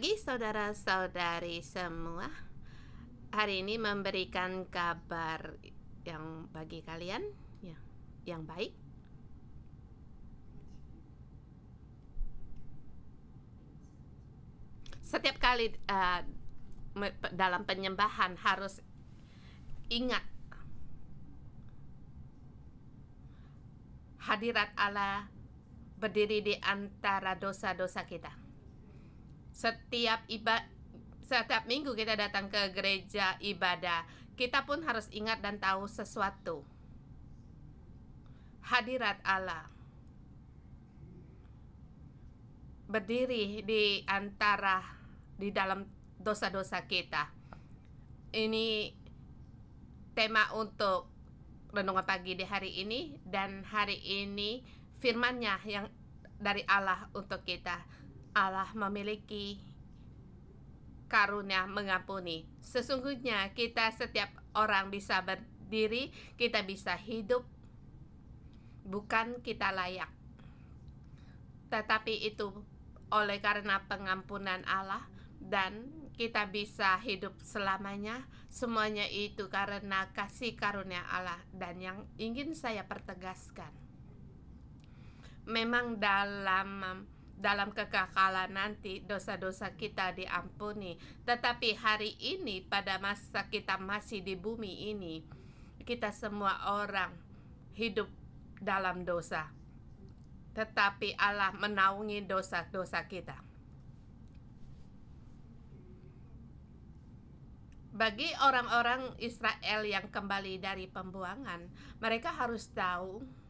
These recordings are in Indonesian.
Pagi saudara-saudari semua. Hari ini memberikan kabar yang bagi kalian ya, yang baik. Setiap kali dalam penyembahan harus ingat hadirat Allah berdiri di antara dosa-dosa kita. Setiap minggu kita datang ke gereja ibadah, kita pun harus ingat dan tahu sesuatu. Hadirat Allah berdiri di dalam dosa-dosa kita. Ini tema untuk renungan pagi di hari ini, dan hari ini firman-Nya yang dari Allah untuk kita. Allah memiliki karunia mengampuni. Sesungguhnya kita setiap orang bisa berdiri, kita bisa hidup, bukan kita layak, tetapi itu oleh karena pengampunan Allah, dan kita bisa hidup selamanya. Semuanya itu karena kasih karunia Allah. Dan yang ingin saya pertegaskan, memang dalam kekekalan nanti dosa-dosa kita diampuni. Tetapi hari ini, pada masa kita masih di bumi ini, kita semua orang hidup dalam dosa. Tetapi Allah menaungi dosa-dosa kita. Bagi orang-orang Israel yang kembali dari pembuangan, mereka harus tahu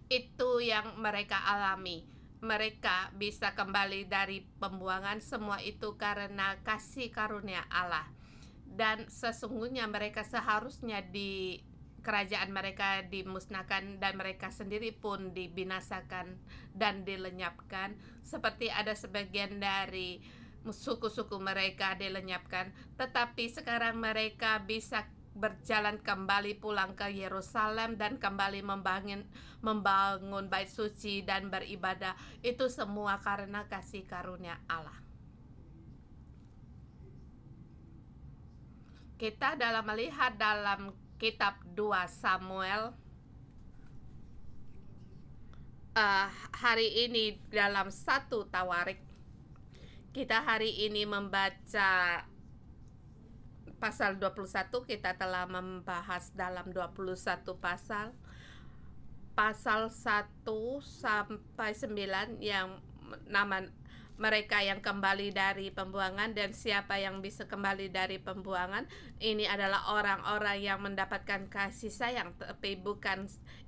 itu yang mereka alami. Mereka bisa kembali dari pembuangan, semua itu karena kasih karunia Allah. Dan sesungguhnya mereka seharusnya di kerajaan mereka dimusnahkan, dan mereka sendiri pun dibinasakan dan dilenyapkan. Seperti ada sebagian dari suku-suku mereka dilenyapkan, tetapi sekarang mereka bisa berjalan kembali pulang ke Yerusalem dan kembali membangun bait suci dan beribadah. Itu semua karena kasih karunia Allah. Kita dalam melihat dalam kitab 2 Samuel hari ini dalam 1 Tawarik, kita hari ini membaca pasal 21. Kita telah membahas dalam 21 pasal. Pasal 1 sampai 9 yang nama mereka yang kembali dari pembuangan, dan siapa yang bisa kembali dari pembuangan. Ini adalah orang-orang yang mendapatkan kasih sayang, tapi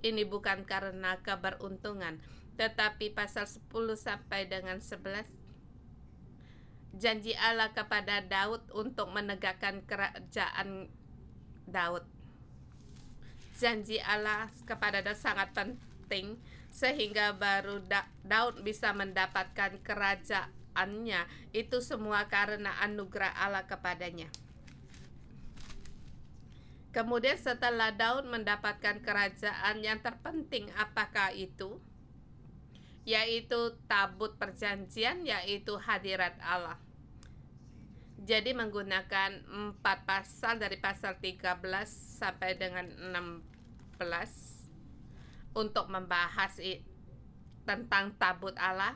ini bukan karena keberuntungan. Tetapi pasal 10 sampai dengan 11, janji Allah kepada Daud untuk menegakkan kerajaan Daud. Janji Allah kepada Daud sangat penting, sehingga baru Daud bisa mendapatkan kerajaannya. Itu semua karena anugerah Allah kepadanya. Kemudian setelah Daud mendapatkan kerajaan, yang terpenting apakah itu? Yaitu tabut perjanjian, yaitu hadirat Allah. Jadi menggunakan 4 pasal dari pasal 13 sampai dengan 16 untuk membahas tentang tabut Allah.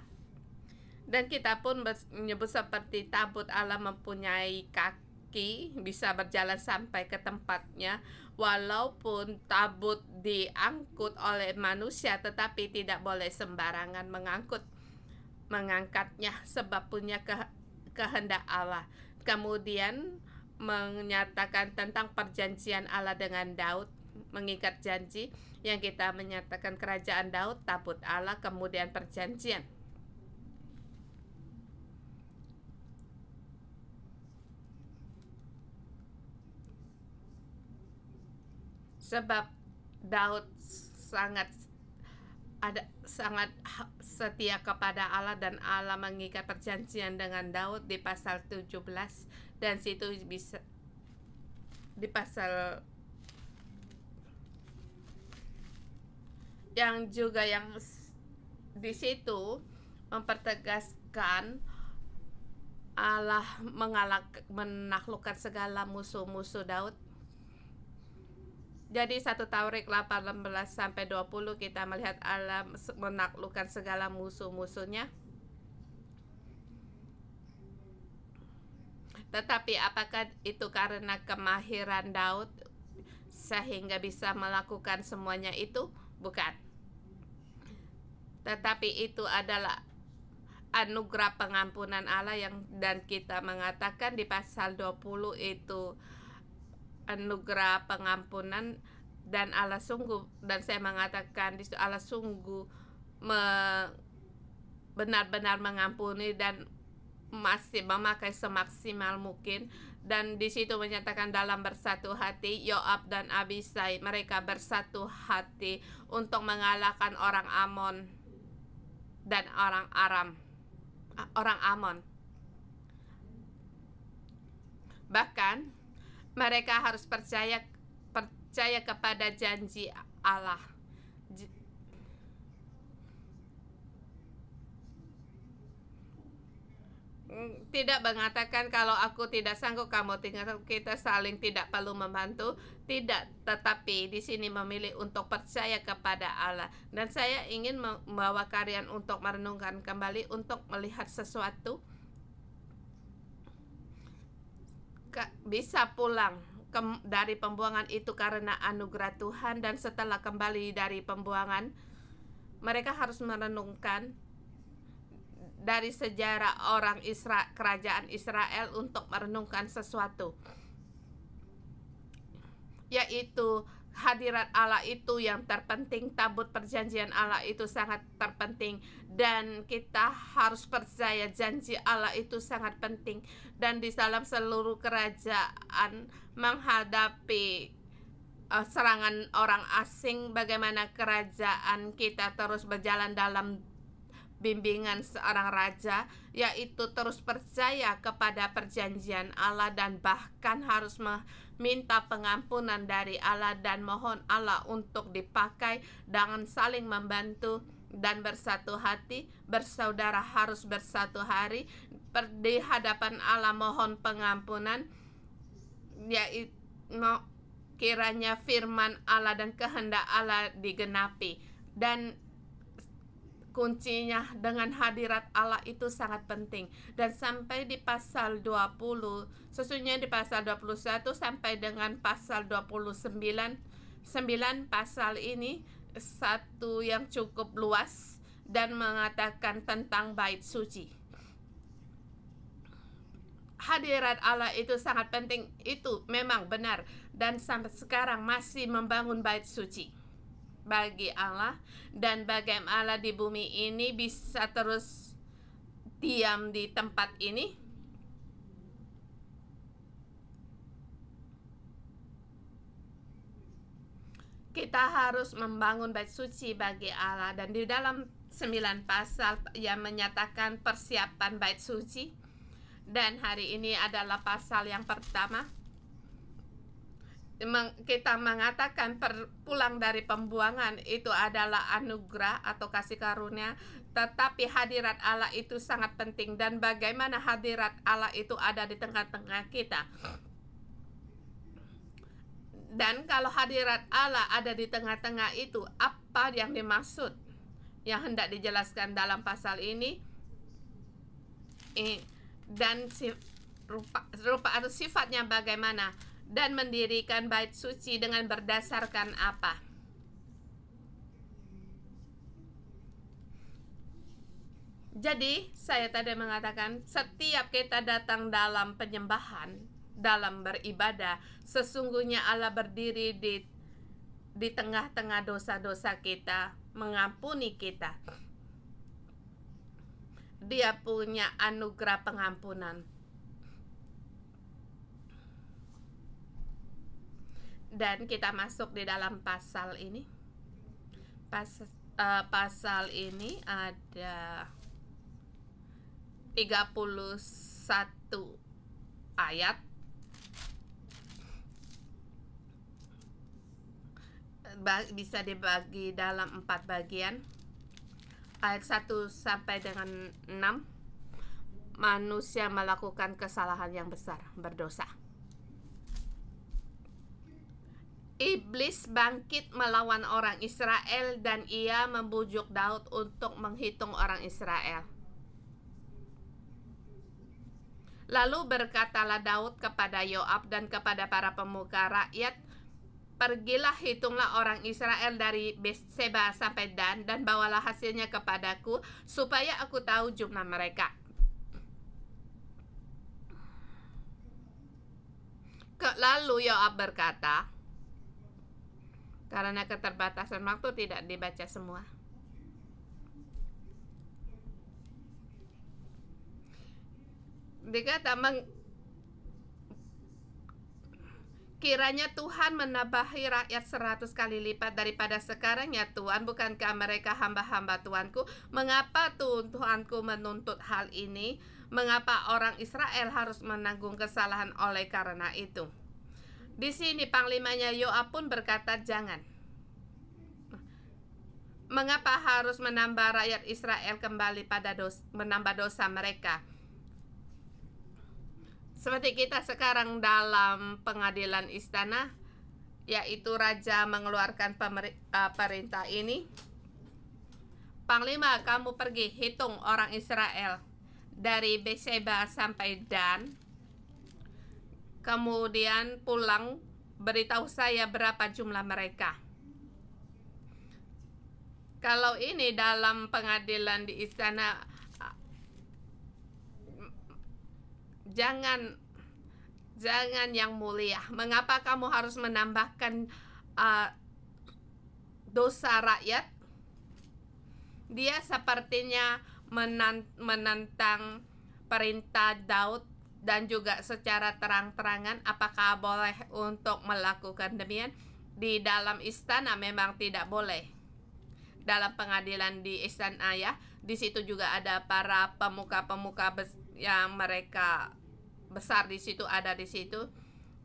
Dan kita pun menyebut seperti tabut Allah mempunyai kaki, bisa berjalan sampai ke tempatnya. Walaupun tabut diangkut oleh manusia, tetapi tidak boleh sembarangan mengangkatnya, sebab punya kehendak Allah. Kemudian menyatakan tentang perjanjian Allah dengan Daud, mengikat janji yang kita menyatakan kerajaan Daud, tabut Allah, kemudian perjanjian. Sebab Daud sangat setia kepada Allah, dan Allah mengikat perjanjian dengan Daud di pasal 17, dan situ bisa di pasal yang juga yang di situ mempertegaskan Allah menaklukkan segala musuh-musuh Daud. Jadi 1 Taurik 18 sampai 20 kita melihat Allah menaklukkan segala musuh-musuhnya. Tetapi apakah itu karena kemahiran Daud sehingga bisa melakukan semuanya itu? Bukan. Tetapi itu adalah anugerah pengampunan Allah dan kita mengatakan di pasal 20 itu anugerah pengampunan, dan Allah sungguh, dan saya mengatakan di situ Allah sungguh benar-benar mengampuni dan masih memakai semaksimal mungkin. Dan di situ menyatakan dalam bersatu hati, Yoab dan Abisai mereka bersatu hati untuk mengalahkan orang Amon dan orang Amon. Bahkan mereka harus percaya kepada janji Allah. Tidak mengatakan kalau aku tidak sanggup kamu tinggal, kita saling tidak perlu membantu. Tidak, tetapi di sini memilih untuk percaya kepada Allah. Dan saya ingin membawa kalian untuk merenungkan kembali, untuk melihat sesuatu bisa pulang dari pembuangan itu karena anugerah Tuhan, dan setelah kembali dari pembuangan mereka harus merenungkan dari sejarah orang kerajaan Israel untuk merenungkan sesuatu, yaitu hadirat Allah itu yang terpenting. Tabut perjanjian Allah itu sangat terpenting, dan kita harus percaya janji Allah itu sangat penting. Dan di dalam seluruh kerajaan menghadapi serangan orang asing, bagaimana kerajaan kita terus berjalan dalam bimbingan seorang raja, yaitu terus percaya kepada perjanjian Allah dan bahkan harus minta pengampunan dari Allah dan mohon Allah untuk dipakai dengan saling membantu dan bersatu hati. Bersaudara harus bersatu hari di hadapan Allah, mohon pengampunan, yaitu kiranya firman Allah dan kehendak Allah digenapi. Dan kuncinya dengan hadirat Allah itu sangat penting. Dan sampai di pasal 20, sesungguhnya di pasal 21 sampai dengan pasal 29, 9 pasal ini satu yang cukup luas dan mengatakan tentang bait suci. Hadirat Allah itu sangat penting, itu memang benar, dan sampai sekarang masih membangun bait suci bagi Allah. Dan bagaimana Allah di bumi ini bisa terus diam di tempat ini? Kita harus membangun bait suci bagi Allah, dan di dalam 9 pasal yang menyatakan persiapan bait suci. Dan hari ini adalah pasal yang pertama. Kita mengatakan pulang dari pembuangan itu adalah anugerah atau kasih karunia, tetapi hadirat Allah itu sangat penting. Dan bagaimana hadirat Allah itu ada di tengah-tengah kita. Dan kalau hadirat Allah ada di tengah-tengah itu, apa yang dimaksud yang hendak dijelaskan dalam pasal ini? Dan rupa atau sifatnya bagaimana, dan mendirikan bait suci dengan berdasarkan apa. Jadi saya tadi mengatakan setiap kita datang dalam penyembahan, dalam beribadah, sesungguhnya Allah berdiri di tengah-tengah dosa-dosa kita, mengampuni kita. Dia punya anugerah pengampunan. Dan kita masuk di dalam pasal ini. Pasal ini ada 31 ayat. Bisa dibagi dalam 4 bagian. ayat 1 sampai dengan 6, manusia melakukan kesalahan yang besar, berdosa. Iblis bangkit melawan orang Israel dan ia membujuk Daud untuk menghitung orang Israel. Lalu berkatalah Daud kepada Yoab dan kepada para pemuka rakyat, "Pergilah, hitunglah orang Israel dari Berseba sampai Dan, dan bawalah hasilnya kepadaku, supaya aku tahu jumlah mereka." Lalu Yoab berkata, karena keterbatasan waktu tidak dibaca semua. Dikata, kiranya Tuhan menambahi rakyat 100 kali lipat daripada sekarang, ya Tuhan. Bukankah mereka hamba-hamba Tuanku? Mengapa Tuanku menuntut hal ini? Mengapa orang Israel harus menanggung kesalahan oleh karena itu? Di sini panglimanya Yoab pun berkata, jangan. Mengapa harus menambah rakyat Israel kembali pada menambah dosa mereka? Seperti kita sekarang dalam pengadilan istana, yaitu raja mengeluarkan perintah ini. Panglima, kamu pergi hitung orang Israel dari Berseba sampai Dan. Kemudian pulang, beritahu saya berapa jumlah mereka. Kalau ini dalam pengadilan di istana, jangan yang mulia. Mengapa kamu harus menambahkan dosa rakyat? Dia sepertinya menantang perintah Daud, dan juga secara terang-terangan apakah boleh untuk melakukan demikian. Di dalam istana memang tidak boleh. Dalam pengadilan di istana, ya, di situ juga ada para pemuka-pemuka yang mereka besar di situ, ada di situ.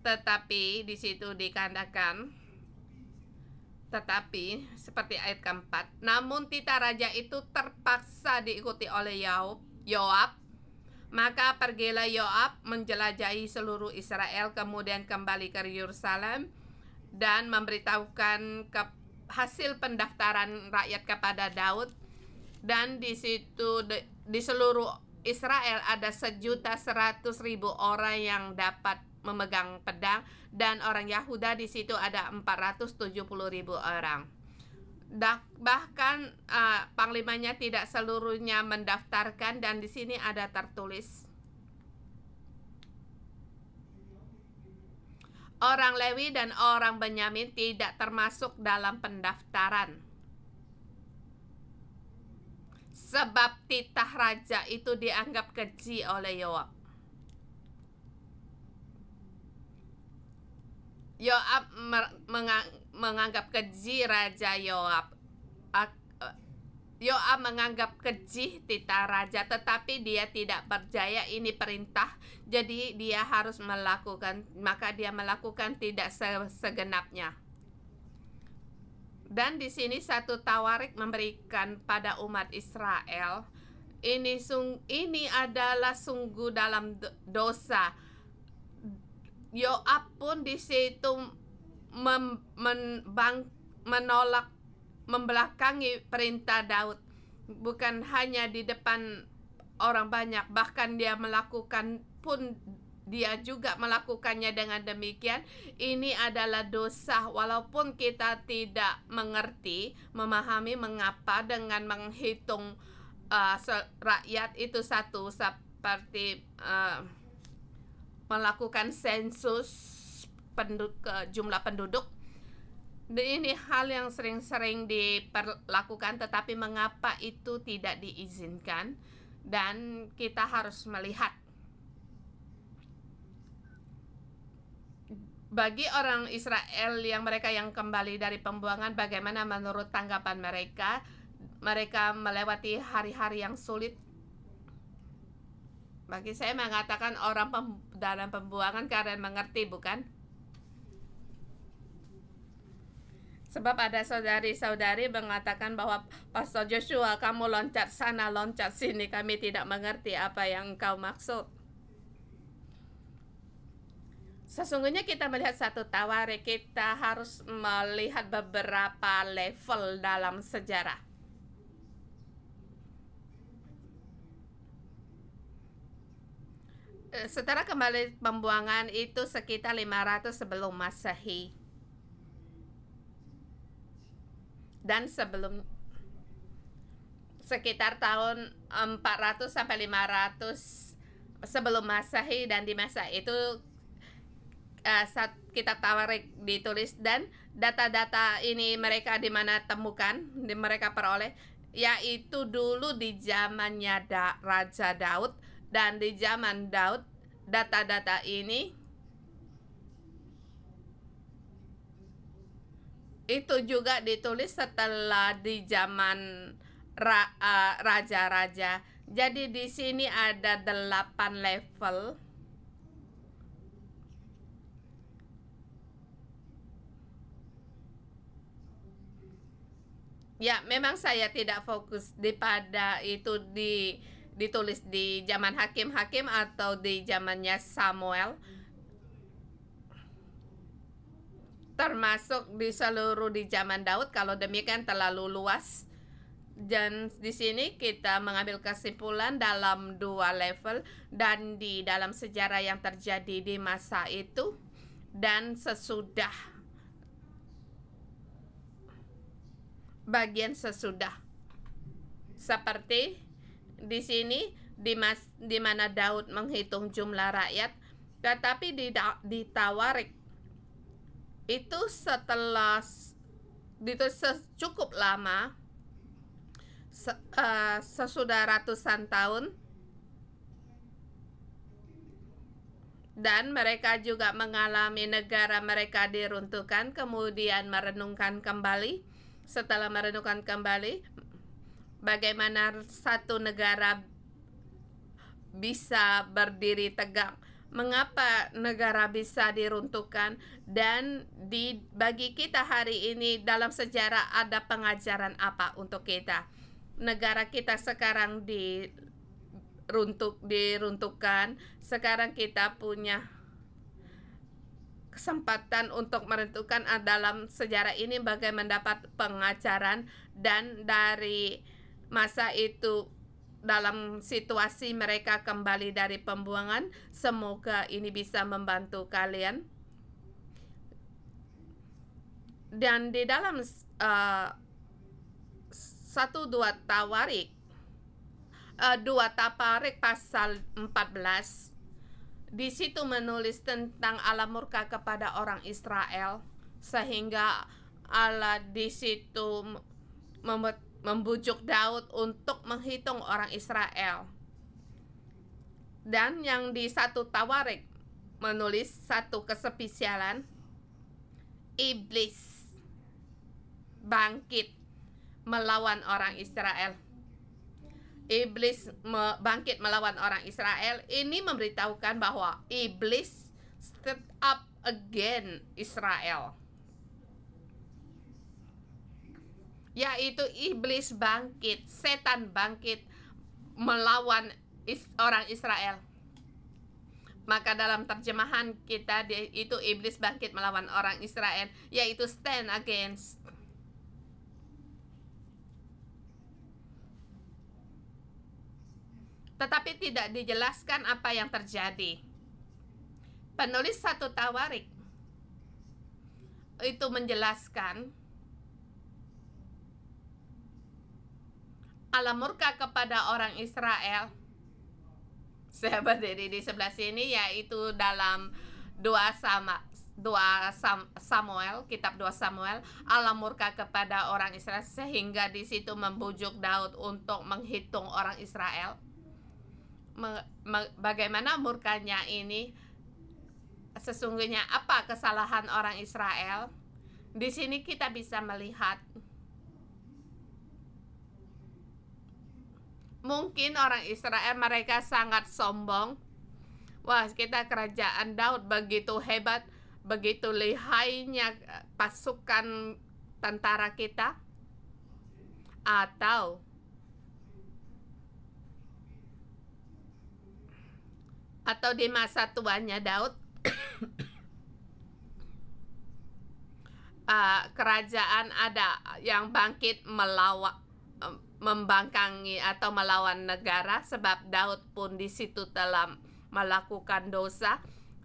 Tetapi di situ dikatakan, tetapi seperti ayat keempat, namun titah raja itu terpaksa diikuti oleh Yoab. Maka pergilah Yoab menjelajahi seluruh Israel, kemudian kembali ke Yerusalem dan memberitahukan hasil pendaftaran rakyat kepada Daud. Dan di situ di seluruh Israel ada 1.100.000 orang yang dapat memegang pedang, dan orang Yahuda di situ ada 470.000 orang. Bahkan panglimanya tidak seluruhnya mendaftarkan, dan di sini ada tertulis orang Lewi dan orang Benyamin tidak termasuk dalam pendaftaran, sebab titah raja itu dianggap keji oleh Yoab. Yoab menganggap keji raja Yoab. Yoab menganggap keji titah raja, tetapi dia tidak percaya ini perintah, jadi dia harus melakukan, maka dia melakukan tidak segenapnya. Dan di sini satu tawarik memberikan pada umat Israel. Ini adalah sungguh dalam dosa. Yoab pun di situ menolak, membelakangi perintah Daud, bukan hanya di depan orang banyak, bahkan dia melakukan pun, dia juga melakukannya dengan demikian. Ini adalah dosa, walaupun kita tidak mengerti, memahami mengapa dengan menghitung rakyat itu satu seperti melakukan sensus jumlah penduduk. Ini hal yang sering-sering diperlakukan, tetapi mengapa itu tidak diizinkan? Dan kita harus melihat, bagi orang Israel mereka yang kembali dari pembuangan, bagaimana menurut tanggapan mereka? Mereka melewati hari-hari yang sulit. Bagi saya mengatakan orang dalam pembuangan karena mengerti, bukan? Sebab ada saudari-saudari mengatakan bahwa Pastor Joshua, kamu loncat sana, loncat sini, kami tidak mengerti apa yang engkau maksud. Sesungguhnya kita melihat satu tawarik, kita harus melihat beberapa level dalam sejarah. Setelah kembali pembuangan itu sekitar 500 sebelum Masehi. Dan sebelum sekitar tahun 400 sampai 500 sebelum Masehi, dan di masa itu saat kitab Tawarik ditulis, dan data-data ini mereka di mana temukan, mereka peroleh, yaitu dulu di zamannya Raja Daud, dan di zaman Daud data-data ini itu juga ditulis setelah di zaman raja-raja. Jadi di sini ada 8 level. Ya, memang saya tidak fokus pada itu ditulis di zaman hakim-hakim atau di zamannya Samuel. Termasuk di seluruh di zaman Daud, kalau demikian terlalu luas. Dan di sini kita mengambil kesimpulan dalam 2 level, dan di dalam sejarah yang terjadi di masa itu dan sesudah, bagian sesudah. Seperti di sini di mana Daud menghitung jumlah rakyat, tetapi di Tawarik itu setelah itu cukup lama, sesudah ratusan tahun, dan mereka juga mengalami negara mereka diruntuhkan, kemudian merenungkan kembali. Setelah merenungkan kembali bagaimana satu negara bisa berdiri tegak, mengapa negara bisa diruntuhkan, dan bagi kita hari ini dalam sejarah ada pengajaran apa untuk kita. Negara kita sekarang diruntuhkan, sekarang kita punya kesempatan untuk menentukan dalam sejarah ini bagaimana mendapat pengajaran, dan dari masa itu dalam situasi mereka kembali dari pembuangan. Semoga ini bisa membantu kalian. Dan di dalam 1-2 Tawarik, 2 Tawarik pasal 14, di situ menulis tentang Allah murka kepada orang Israel, sehingga Allah di situ membujuk Daud untuk menghitung orang Israel. Dan yang di 1 Tawarik menulis satu kespesialan, iblis bangkit melawan orang Israel. Iblis bangkit melawan orang Israel. Ini memberitahukan bahwa iblis step up again Israel. Yaitu iblis bangkit, setan bangkit melawan orang Israel. Maka dalam terjemahan kita itu iblis bangkit melawan orang Israel, yaitu stand against. Tetapi tidak dijelaskan apa yang terjadi. Penulis 1 Tawarik itu menjelaskan Allah murka kepada orang Israel. Saya berdiri di sebelah sini, yaitu dalam 2 Samuel, kitab 2 Samuel, Allah murka kepada orang Israel sehingga di situ membujuk Daud untuk menghitung orang Israel. Bagaimana murkanya ini? Sesungguhnya apa kesalahan orang Israel? Di sini kita bisa melihat mungkin orang Israel mereka sangat sombong. Wah, kita kerajaan Daud begitu hebat, begitu lihainya pasukan tentara kita, atau di masa tuanya Daud kerajaan ada yang bangkit membangkangi atau melawan negara, sebab Daud pun di situ telah melakukan dosa.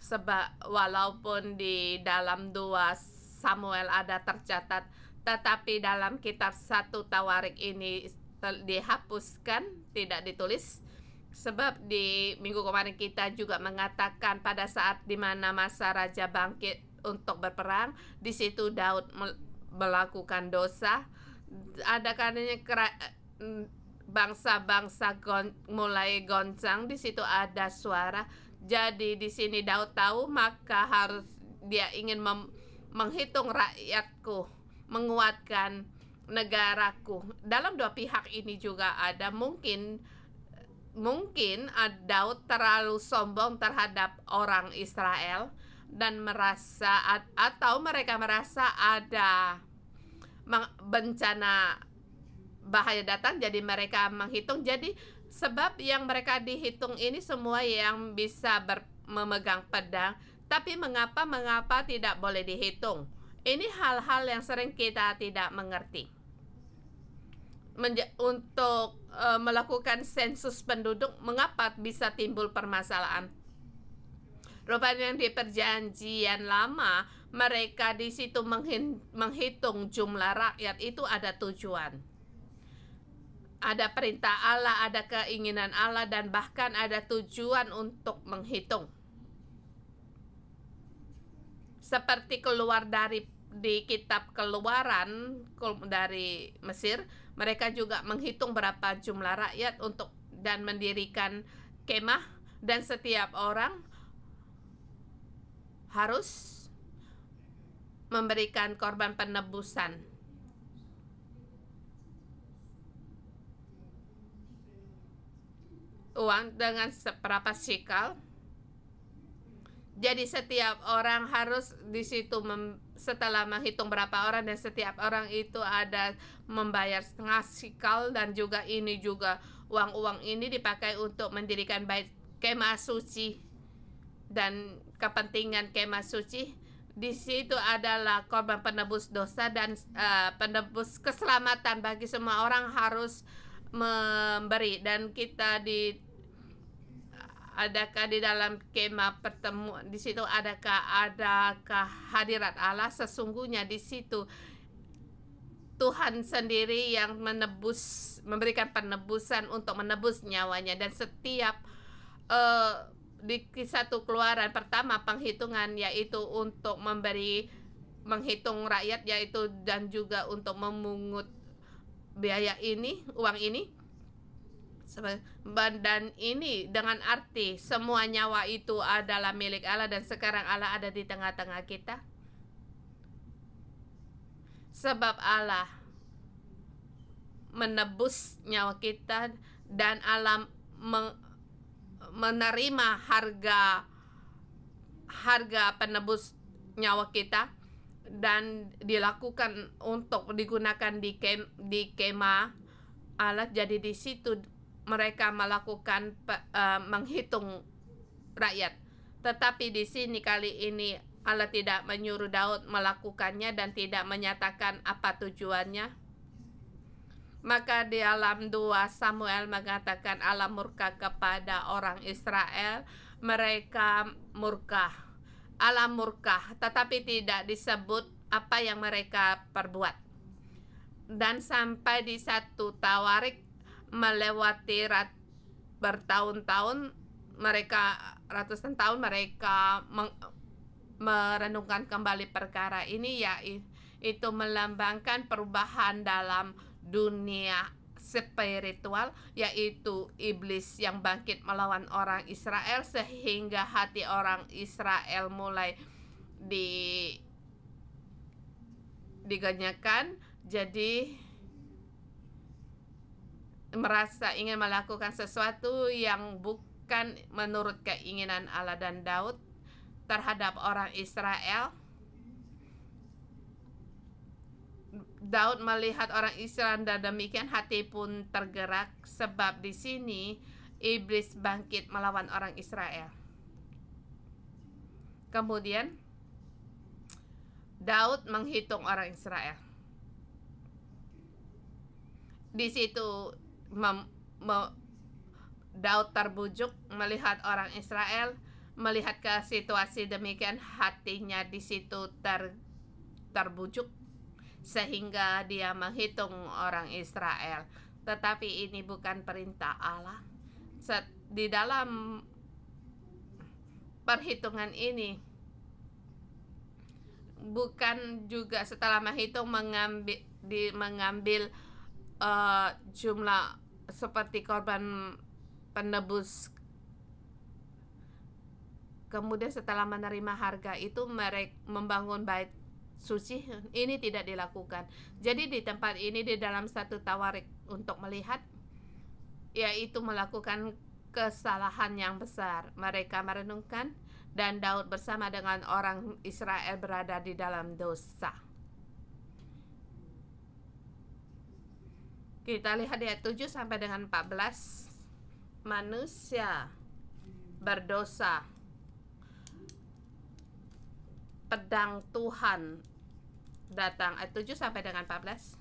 Sebab walaupun di dalam 2 Samuel ada tercatat, tetapi dalam kitab 1 Tawarik ini dihapuskan, tidak ditulis. Sebab di minggu kemarin kita juga mengatakan pada saat dimana masa raja bangkit untuk berperang, di situ Daud melakukan dosa. Ada karenanya bangsa-bangsa mulai goncang, di situ ada suara. Jadi di sini Daud tahu, maka harus dia ingin menghitung rakyatku, menguatkan negaraku. Dalam dua pihak ini juga ada mungkin Daud terlalu sombong terhadap orang Israel dan merasa, atau mereka merasa ada bencana bahaya datang, jadi mereka menghitung. Jadi sebab yang mereka dihitung ini semua yang bisa memegang pedang, tapi mengapa tidak boleh dihitung? Ini hal-hal yang sering kita tidak mengerti. Untuk melakukan sensus penduduk, mengapa bisa timbul permasalahan? Rupanya di perjanjian lama, mereka di situ menghitung jumlah rakyat itu ada tujuan. Ada perintah Allah, ada keinginan Allah, dan bahkan ada tujuan untuk menghitung. Seperti keluar di kitab Keluaran dari Mesir, mereka juga menghitung berapa jumlah rakyat dan mendirikan kemah, dan setiap orang harus memberikan korban penebusan. Uang dengan seberapa sikal. Jadi setiap orang harus di situ setelah menghitung berapa orang, dan setiap orang itu ada membayar setengah sikal, dan juga ini juga uang ini dipakai untuk mendirikan bait kemah suci dan kepentingan kemah suci. Di situ adalah korban penebus dosa dan penebus keselamatan bagi semua orang harus memberi. Dan kita adakah di dalam kemah pertemuan di situ adakah hadirat Allah? Sesungguhnya di situ Tuhan sendiri yang memberikan penebusan untuk menebus nyawanya. Dan setiap di Kisah Keluaran pertama penghitungan, yaitu untuk menghitung rakyat, yaitu dan juga untuk memungut biaya uang ini. Dan ini dengan arti semua nyawa itu adalah milik Allah, dan sekarang Allah ada di tengah-tengah kita. Sebab Allah menebus nyawa kita, dan Allah menerima harga penebus nyawa kita, dan dilakukan untuk digunakan di kemah Allah. Jadi di situ mereka melakukan menghitung rakyat. Tetapi di sini kali ini Allah tidak menyuruh Daud melakukannya dan tidak menyatakan apa tujuannya. Maka di dalam 2 Samuel mengatakan Allah murka kepada orang Israel. Mereka murka. Allah murka, tetapi tidak disebut apa yang mereka perbuat. Dan sampai di 1 Tawarik melewati bertahun-tahun, ratusan tahun mereka merenungkan kembali perkara ini, yaitu melambangkan perubahan dalam dunia spiritual, yaitu iblis yang bangkit melawan orang Israel, sehingga hati orang Israel mulai digenyakan. Jadi merasa ingin melakukan sesuatu yang bukan menurut keinginan Allah. Dan Daud terhadap orang Israel Daud melihat orang Israel dan demikian hati pun tergerak, sebab di sini iblis bangkit melawan orang Israel. Kemudian Daud menghitung orang Israel. Di situ Daud terbujuk melihat orang Israel, melihat ke situasi demikian, hatinya di situ terbujuk sehingga dia menghitung orang Israel. Tetapi ini bukan perintah Allah. Di dalam perhitungan ini bukan juga setelah menghitung mengambil jumlah seperti korban penebus, kemudian setelah menerima harga itu mereka membangun bait suci. Ini tidak dilakukan. Jadi di tempat ini, di dalam satu Tawarik untuk melihat, yaitu melakukan kesalahan yang besar. Mereka merenungkan, dan Daud bersama dengan orang Israel berada di dalam dosa. Kita lihat di ayat 7 sampai dengan 14. Manusia berdosa, pedang Tuhan datang. Ayat 7 sampai dengan 14.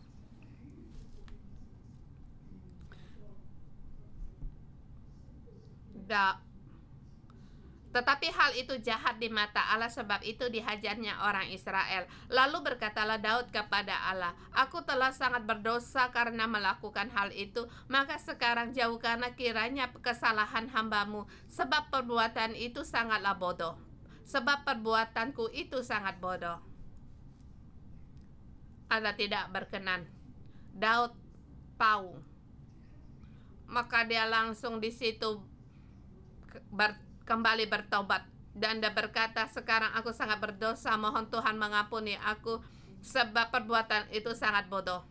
Tetapi hal itu jahat di mata Allah, sebab itu dihajarnya orang Israel. Lalu berkatalah Daud kepada Allah, aku telah sangat berdosa karena melakukan hal itu. Maka sekarang jauhkanlah kiranya kesalahan hambamu, sebab perbuatan itu sangatlah bodoh. Sebab perbuatanku itu sangat bodoh. Allah tidak berkenan. Daud tahu. Maka dia langsung di situ kembali bertobat, dan dia berkata, sekarang aku sangat berdosa, mohon Tuhan mengampuni aku, sebab perbuatan itu sangat bodoh.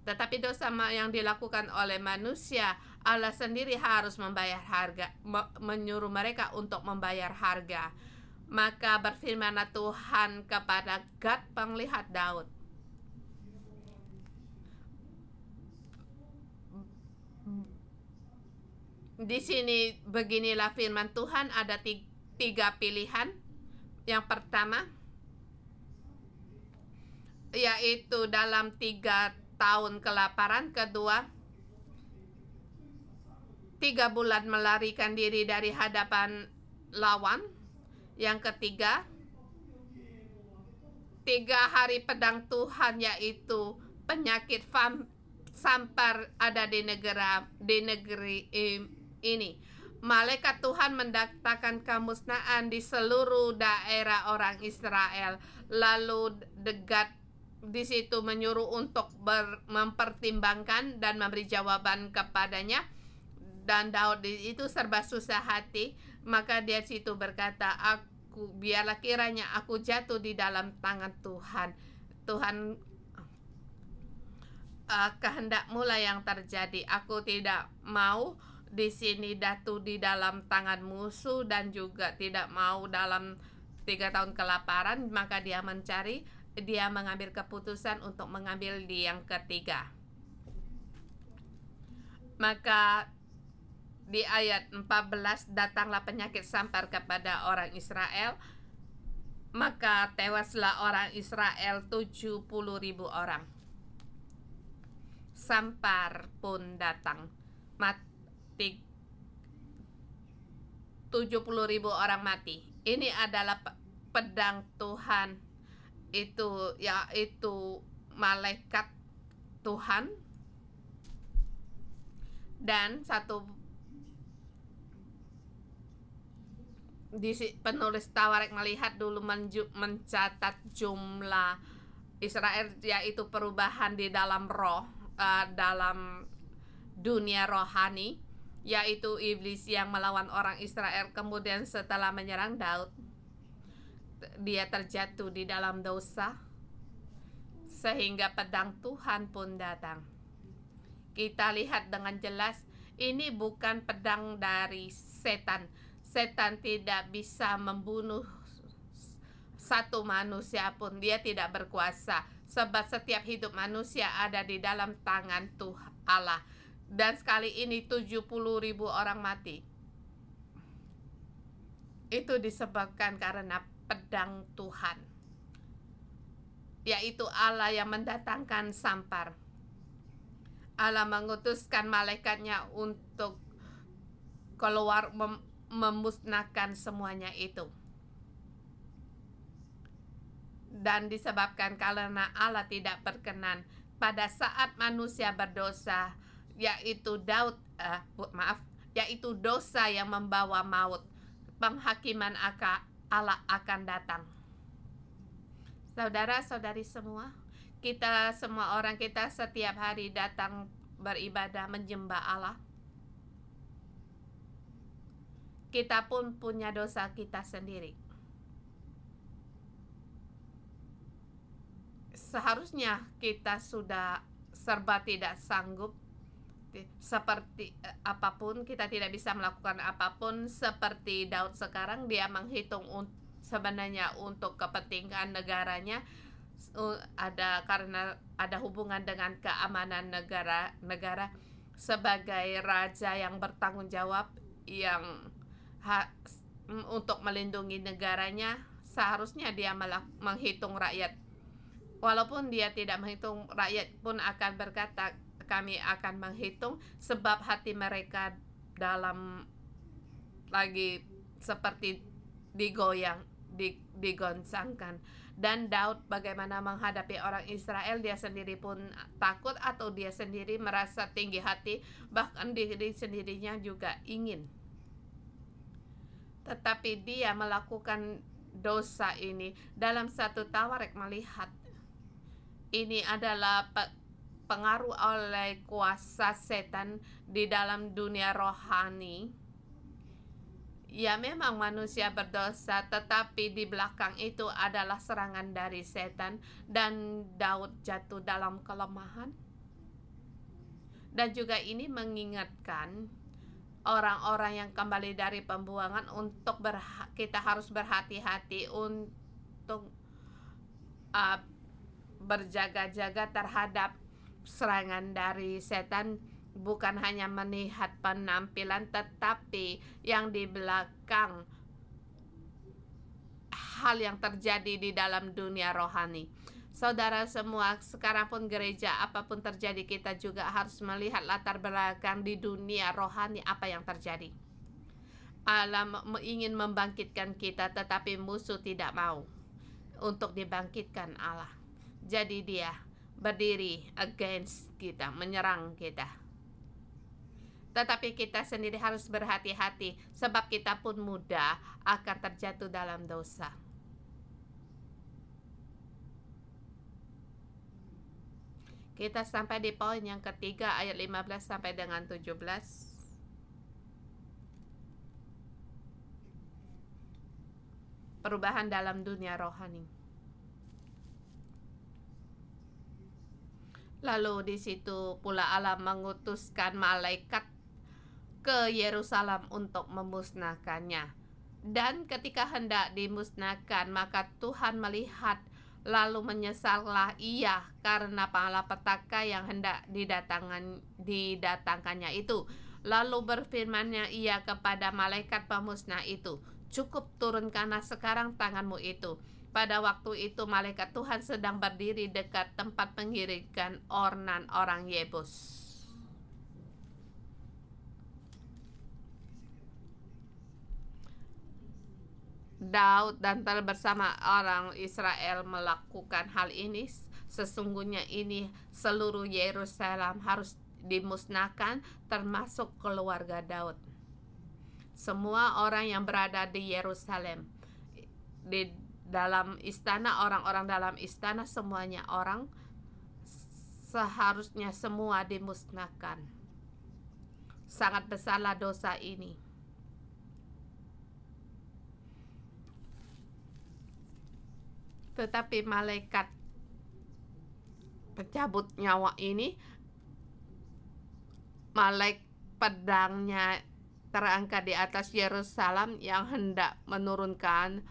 Tetapi dosa yang dilakukan oleh manusia, Allah sendiri harus membayar harga, menyuruh mereka untuk membayar harga. Maka berfirmanlah Tuhan kepada Gad penglihat Daud, di sini beginilah firman Tuhan, ada tiga pilihan. Yang pertama, yaitu dalam 3 tahun kelaparan. Kedua, 3 bulan melarikan diri dari hadapan lawan. Yang ketiga, 3 hari pedang Tuhan, yaitu penyakit sampar ada di negeri ini. Malaikat Tuhan mendatangkan kemusnahan di seluruh daerah orang Israel. Lalu Gad di situ menyuruh untuk mempertimbangkan dan memberi jawaban kepadanya. Dan Daud itu serba susah hati. Maka dia situ berkata, biarlah kiranya aku jatuh di dalam tangan Tuhan. Tuhan, kehendakmu lah yang terjadi. Aku tidak mau di sini jatuh di dalam tangan musuh, dan juga tidak mau dalam 3 tahun kelaparan. Maka dia mengambil keputusan untuk mengambil di yang ketiga. Maka di ayat 14, datanglah penyakit sampar kepada orang Israel, maka tewaslah orang Israel 70.000 orang. Sampar pun datang, 70.000 orang mati. Ini adalah pedang Tuhan, yaitu malaikat Tuhan. Dan penulis Tawarik melihat dulu mencatat jumlah Israel, yaitu perubahan di dalam roh, dalam dunia rohani, yaitu iblis yang melawan orang Israel. Kemudian setelah menyerang Daud, dia terjatuh di dalam dosa, sehingga pedang Tuhan pun datang. Kita lihat dengan jelas, ini bukan pedang dari setan. Setan tidak bisa membunuh satu manusia pun, dia tidak berkuasa. sebab setiap hidup manusia ada di dalam tangan Tuhan Allah. Dan sekali ini 70.000 orang mati. Itu disebabkan karena pedang Tuhan, yaitu Allah yang mendatangkan sampar. Allah mengutuskan malaikatnya untuk keluar memusnahkan semuanya itu. Dan disebabkan karena Allah tidak berkenan pada saat manusia berdosa, yaitu yaitu dosa yang membawa maut, penghakiman Allah akan datang. Saudara-saudari semua, kita semua orang kita setiap hari datang beribadah menyembah Allah. Kita pun punya dosa kita sendiri. Seharusnya kita sudah serba tidak sanggup, seperti apapun, kita tidak bisa melakukan apapun. Seperti Daud sekarang, dia menghitung sebenarnya untuk kepentingan negaranya, karena ada hubungan dengan keamanan negara sebagai raja yang bertanggung jawab, yang untuk melindungi negaranya. Seharusnya dia menghitung rakyat. Walaupun dia tidak menghitung, rakyat pun akan berkata, kami akan menghitung, sebab hati mereka dalam lagi seperti digoncangkan. Dan Daud bagaimana menghadapi orang Israel, dia sendiri pun takut, atau dia sendiri merasa tinggi hati, bahkan diri sendirinya juga ingin. Tetapi dia melakukan dosa ini dalam satu Tawarik melihat ini adalah pengaruh oleh kuasa setan di dalam dunia rohani. Ya, memang manusia berdosa, tetapi di belakang itu adalah serangan dari setan, dan Daud jatuh dalam kelemahan. Dan juga ini mengingatkan orang-orang yang kembali dari pembuangan untuk kita harus berhati-hati untuk berjaga-jaga terhadap serangan dari setan, bukan hanya melihat penampilan, tetapi yang di belakang hal yang terjadi di dalam dunia rohani. Saudara semua, sekarang pun gereja, apapun terjadi, kita juga harus melihat latar belakang di dunia rohani apa yang terjadi. Allah ingin membangkitkan kita, tetapi musuh tidak mau untuk dibangkitkan Allah. Jadi dia berdiri against kita, menyerang kita. Tetapi kita sendiri harus berhati-hati, sebab kita pun mudah akan terjatuh dalam dosa. Kita sampai di poin yang ketiga, ayat 15 sampai dengan 17. Perubahan dalam dunia rohani. Lalu di situ pula Allah mengutuskan malaikat ke Yerusalem untuk memusnahkannya. Dan ketika hendak dimusnahkan, maka Tuhan melihat, lalu menyesallah ia karena malapetaka yang hendak didatangkannya itu. Lalu berfirmannya ia kepada malaikat pemusnah itu, cukup turunkanlah sekarang tanganmu itu. Pada waktu itu malaikat Tuhan sedang berdiri dekat tempat pengiringan Ornan orang Yebus. Daud dan bersama orang Israel melakukan hal ini. Sesungguhnya ini seluruh Yerusalem harus dimusnahkan, termasuk keluarga Daud. Semua orang yang berada di Yerusalem, di dalam istana, orang-orang dalam istana, semuanya orang seharusnya semua dimusnahkan. Sangat besarlah dosa ini. Tetapi malaikat pencabut nyawa ini, malaikat pedangnya terangkat di atas Yerusalem yang hendak menurunkan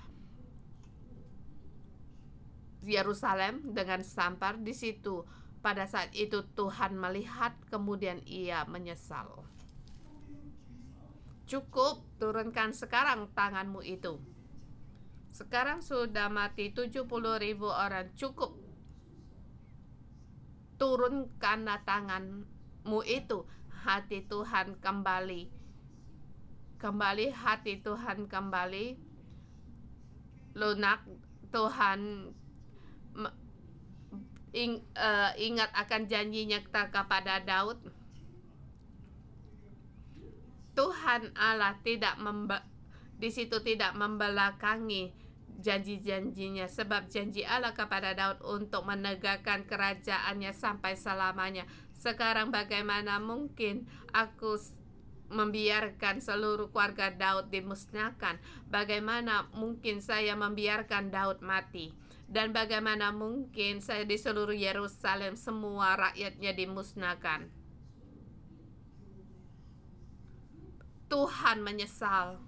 Yerusalem dengan sampar. Di situ pada saat itu Tuhan melihat, kemudian ia menyesal. Cukup, turunkan sekarang tanganmu itu. Sekarang sudah mati 70.000 orang. Cukup, turunkanlah tanganmu itu. Hati Tuhan kembali, hati Tuhan kembali lunak. Tuhan ingat akan janjinya kepada Daud. Tuhan Allah di situ tidak membelakangi janji-janjinya, sebab janji Allah kepada Daud untuk menegakkan kerajaannya sampai selamanya. Sekarang bagaimana mungkin aku membiarkan seluruh keluarga Daud dimusnahkan? Bagaimana mungkin saya membiarkan Daud mati? Dan bagaimana mungkin saya di seluruh Yerusalem semua rakyatnya dimusnahkan? Tuhan menyesal.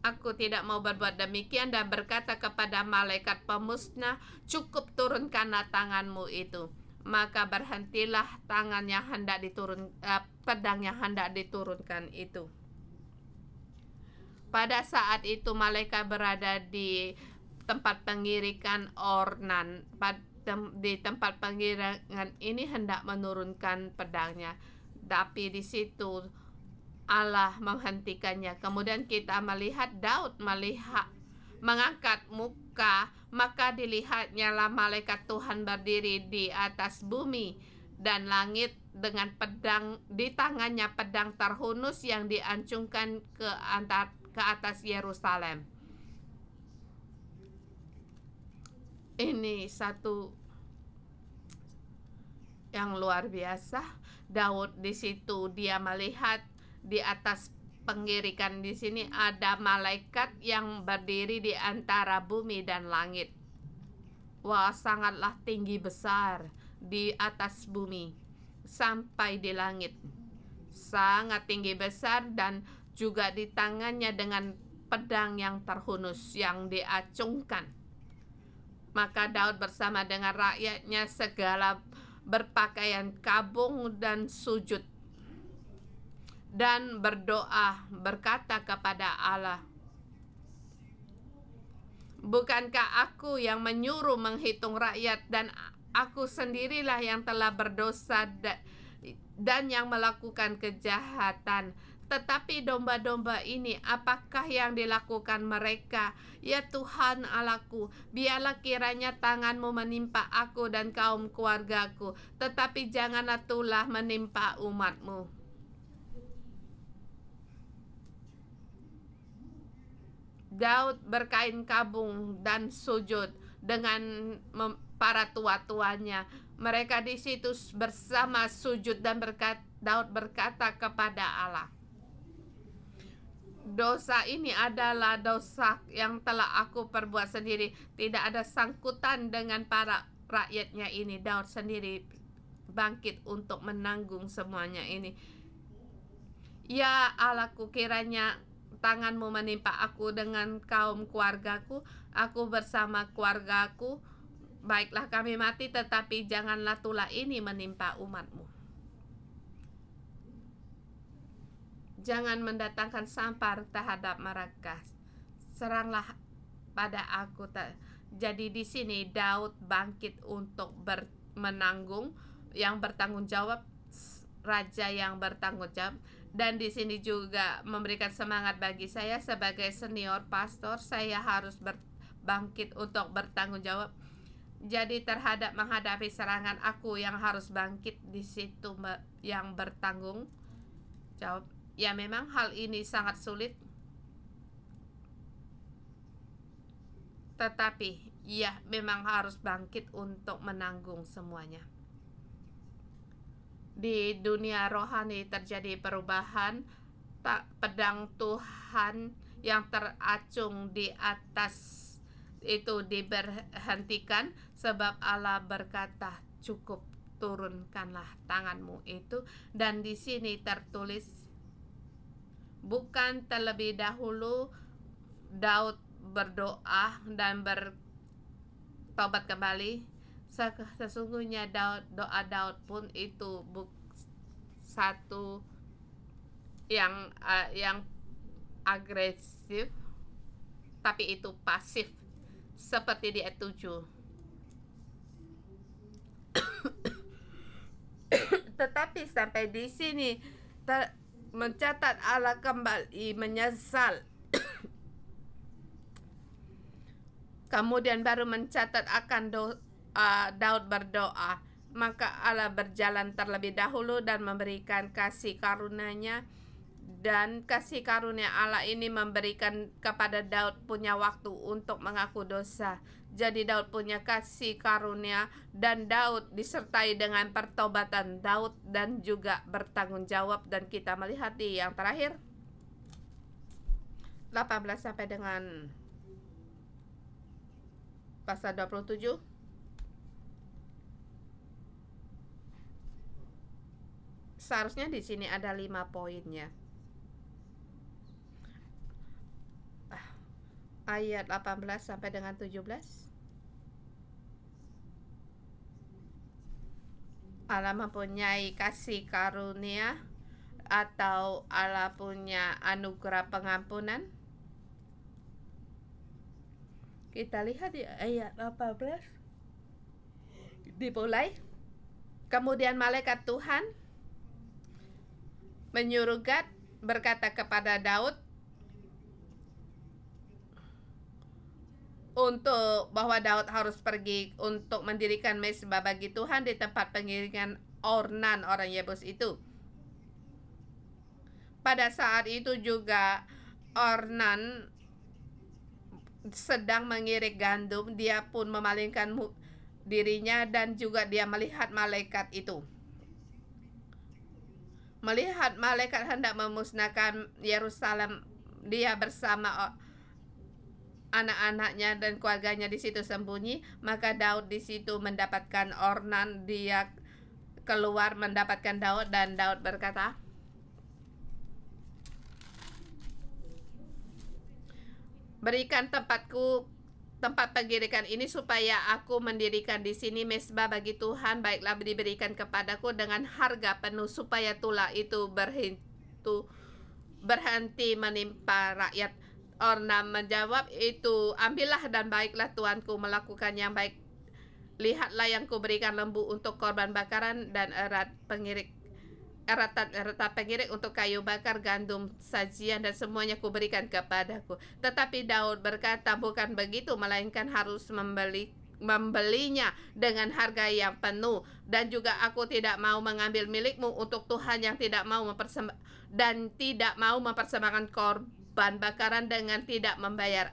Aku tidak mau berbuat demikian dan berkata kepada malaikat pemusnah, cukup, turunkanlah tanganmu itu. Maka berhentilah tangan yang hendak pedang yang hendak diturunkan itu. Pada saat itu malaikat berada di tempat pengirikan Ornan. Di tempat pengirikan ini hendak menurunkan pedangnya, tapi di situ Allah menghentikannya. Kemudian kita melihat Daud mengangkat muka, maka dilihatnya lah malaikat Tuhan berdiri di atas bumi dan langit dengan pedang di tangannya, pedang terhunus yang diancungkan ke atas Yerusalem. Ini satu yang luar biasa. Daud di situ dia melihat di atas pengirikan di sini ada malaikat yang berdiri di antara bumi dan langit. Wah, sangatlah tinggi besar di atas bumi sampai di langit. Sangat tinggi besar, dan juga di tangannya dengan pedang yang terhunus yang diacungkan. Maka Daud bersama dengan rakyatnya segala berpakaian kabung dan sujud dan berdoa, berkata kepada Allah, bukankah aku yang menyuruh menghitung rakyat, dan aku sendirilah yang telah berdosa dan yang melakukan kejahatan? Tetapi domba-domba ini, apakah yang dilakukan mereka? Ya Tuhan Allahku, biarlah kiranya tanganmu menimpa aku dan kaum keluargaku, tetapi janganlah tulah menimpa umatmu. Daud berkain kabung dan sujud dengan para tua-tuanya. Mereka di situ bersama sujud dan Daud berkata kepada Allah, dosa ini adalah dosa yang telah aku perbuat sendiri. Tidak ada sangkutan dengan para rakyatnya ini. Daud sendiri bangkit untuk menanggung semuanya ini. Ya Allahku, kiranya tanganmu menimpa aku dengan kaum keluargaku, aku bersama keluargaku. Baiklah kami mati, tetapi janganlah tulah ini menimpa umatmu. Jangan mendatangkan sampar terhadap mereka. Seranglah pada aku. Jadi di sini Daud bangkit untuk menanggung, yang bertanggung jawab, raja yang bertanggung jawab. Dan di sini juga memberikan semangat bagi saya sebagai senior pastor. Saya harus bangkit untuk bertanggung jawab. Jadi menghadapi serangan, aku yang harus bangkit di situ yang bertanggung jawab. Ya, memang hal ini sangat sulit, tetapi ya memang harus bangkit untuk menanggung semuanya. Di dunia rohani terjadi perubahan. Pedang Tuhan yang teracung di atas itu diberhentikan, sebab Allah berkata, cukup, turunkanlah tanganmu itu. Dan di sini tertulis, bukan terlebih dahulu Daud berdoa dan bertobat kembali. Sesungguhnya doa Daud pun itu satu yang agresif, tapi itu pasif, seperti di ayat 7. Tetapi sampai di sini mencatat Allah kembali menyesal. Kemudian baru mencatat akan Daud berdoa. Maka Allah berjalan terlebih dahulu dan memberikan kasih karunia-Nya. Dan kasih karunia Allah ini memberikan kepada Daud punya waktu untuk mengaku dosa. Jadi Daud punya kasih karunia, dan Daud disertai dengan pertobatan Daud dan juga bertanggung jawab. Dan kita melihat di yang terakhir 18 sampai dengan pasal 27. Seharusnya di sini ada 5 poinnya. Ayat 18 sampai dengan 17. Allah mempunyai kasih karunia atau Allah punya anugerah pengampunan. Kita lihat di ayat 18. Dimulai. Kemudian malaikat Tuhan menyuruh Gad berkata kepada Daud bahwa Daud harus pergi untuk mendirikan mezbah bagi Tuhan di tempat pengiringan Ornan orang Yebus itu. Pada saat itu juga Ornan sedang mengirik gandum. Dia pun memalingkan dirinya dan juga dia melihat malaikat itu. Melihat malaikat hendak memusnahkan Yerusalem, dia bersama anak-anaknya dan keluarganya di situ sembunyi. Maka Daud di situ mendapatkan Ornan. Dia keluar mendapatkan Daud, dan Daud berkata, berikan tempat pengirikan ini supaya aku mendirikan di sini mezbah bagi Tuhan. Baiklah, diberikan kepadaku dengan harga penuh supaya tulah itu berhenti menimpa rakyat. Ornan menjawab, itu ambillah dan baiklah tuanku melakukan yang baik. Lihatlah yang kuberikan lembu untuk korban bakaran dan erat pengirik untuk kayu bakar, gandum sajian, dan semuanya kuberikan kepadaku. Tetapi Daud berkata, bukan begitu, melainkan harus membelinya dengan harga yang penuh. Dan juga aku tidak mau mengambil milikmu untuk Tuhan yang tidak mau mempersembahkan korban bakaran dengan tidak membayar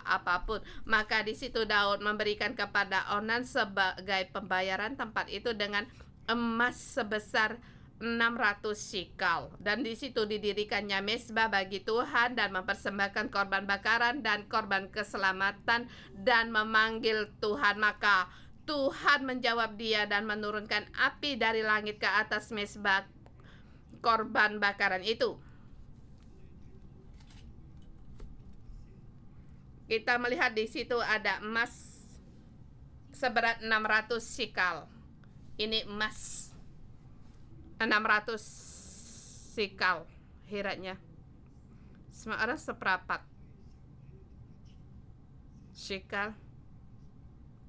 apapun. Maka di situ Daud memberikan kepada Ornan sebagai pembayaran tempat itu dengan emas sebesar 600 shikal. Dan di situ didirikannya mezbah bagi Tuhan dan mempersembahkan korban bakaran dan korban keselamatan dan memanggil Tuhan. Maka Tuhan menjawab dia dan menurunkan api dari langit ke atas mezbah korban bakaran itu. Kita melihat di situ ada emas seberat 600 shikal. Ini emas 600 shikal hiratnya. Sebenarnya seperempat shikal.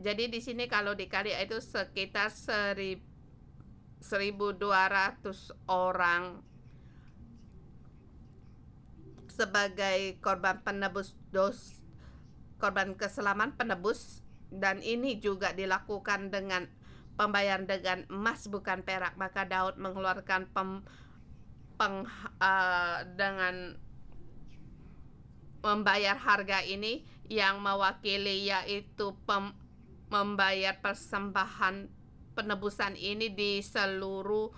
Jadi di sini kalau dikali itu sekitar 1.200 orang sebagai korban penebus korban keselamatan penebus. Dan ini juga dilakukan dengan pembayaran dengan emas bukan perak. Maka Daud mengeluarkan dengan membayar harga ini yang mewakili, yaitu membayar persembahan penebusan ini di seluruh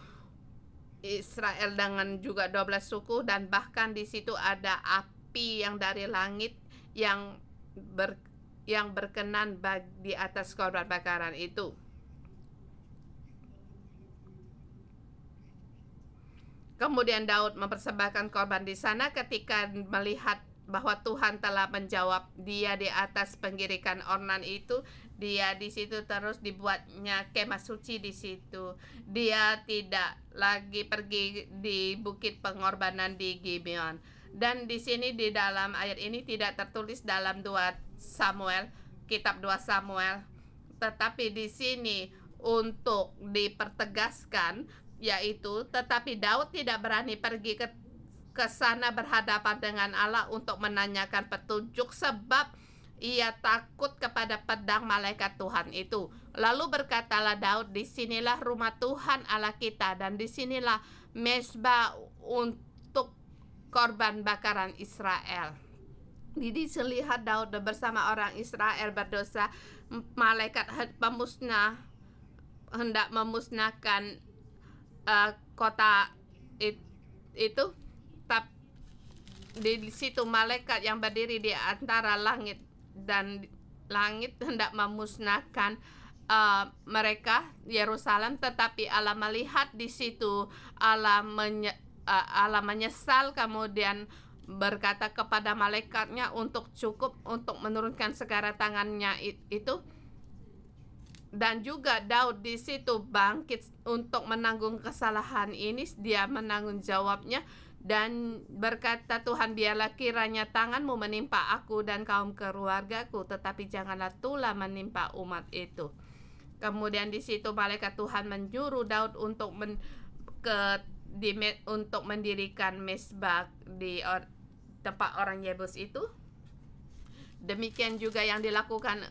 Israel dengan juga 12 suku. Dan bahkan di situ ada api yang dari langit yang berkenan di atas korban bakaran itu. Kemudian Daud mempersembahkan korban di sana. Ketika melihat bahwa Tuhan telah menjawab. Dia di atas penggirikan ornan itu, dia di situ terus dibuatnya kemah suci di situ. Dia tidak lagi pergi di bukit pengorbanan di Gibeon. Dan di sini di dalam ayat ini tidak tertulis dalam 2 Samuel, kitab 2 Samuel, tetapi di sini untuk dipertegaskan yaitu tetapi Daud tidak berani pergi ke sana berhadapan dengan Allah untuk menanyakan petunjuk sebab ia takut kepada pedang malaikat Tuhan itu. Lalu berkatalah Daud, disinilah rumah Tuhan Allah kita dan disinilah mezbah untuk korban bakaran Israel. Jadi lihat Daud bersama orang Israel berdosa, malaikat pemusnah hendak memusnahkan kota itu. Di situ malaikat yang berdiri di antara langit dan langit hendak memusnahkan mereka Yerusalem, tetapi Allah melihat di situ, Allah menyesal, kemudian berkata kepada malaikatnya untuk cukup untuk menurunkan segala tangannya itu. Dan juga Daud di situ bangkit untuk menanggung kesalahan ini, dia menanggung jawabnya dan berkata, Tuhan, biarlah kiranya tanganmu menimpa aku dan kaum keluargaku, tetapi janganlah tulah menimpa umat itu. Kemudian di situ malaikat Tuhan menyuruh Daud untuk untuk mendirikan mezbah di tempat orang Yebus itu. Demikian juga yang dilakukan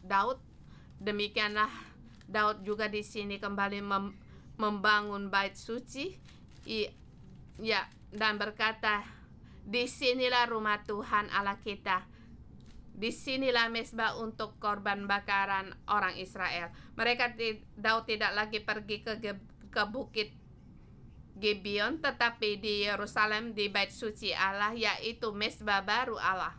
Daud. Demikianlah Daud juga di sini kembali membangun bait suci, ya, dan berkata, disinilah rumah Tuhan Allah kita, disinilah mezbah untuk korban bakaran orang Israel. Daud tidak lagi pergi ke bukit Gibeon, tetapi di Yerusalem di bait suci Allah, yaitu mezbah baru Allah,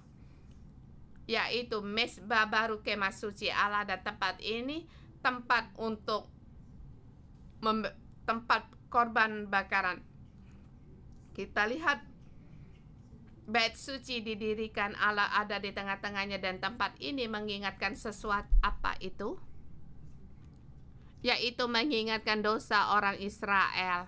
yaitu mezbah baru kemah suci Allah. Dan tempat ini tempat untuk tempat korban bakaran. Kita lihat bait suci didirikan, Allah ada di tengah-tengahnya, dan tempat ini mengingatkan sesuatu. Apa itu? Yaitu mengingatkan dosa orang Israel.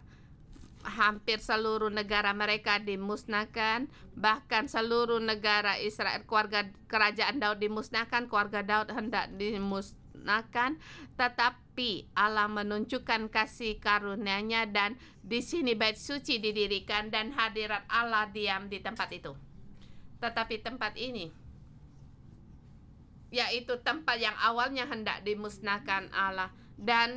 Hampir seluruh negara mereka dimusnahkan, bahkan seluruh negara Israel, keluarga kerajaan Daud dimusnahkan, keluarga Daud hendak dimusnahkan, tetapi Allah menunjukkan kasih karunia-Nya, dan di sini bait suci didirikan dan hadirat Allah diam di tempat itu. Tetapi tempat ini, yaitu tempat yang awalnya hendak dimusnahkan Allah, dan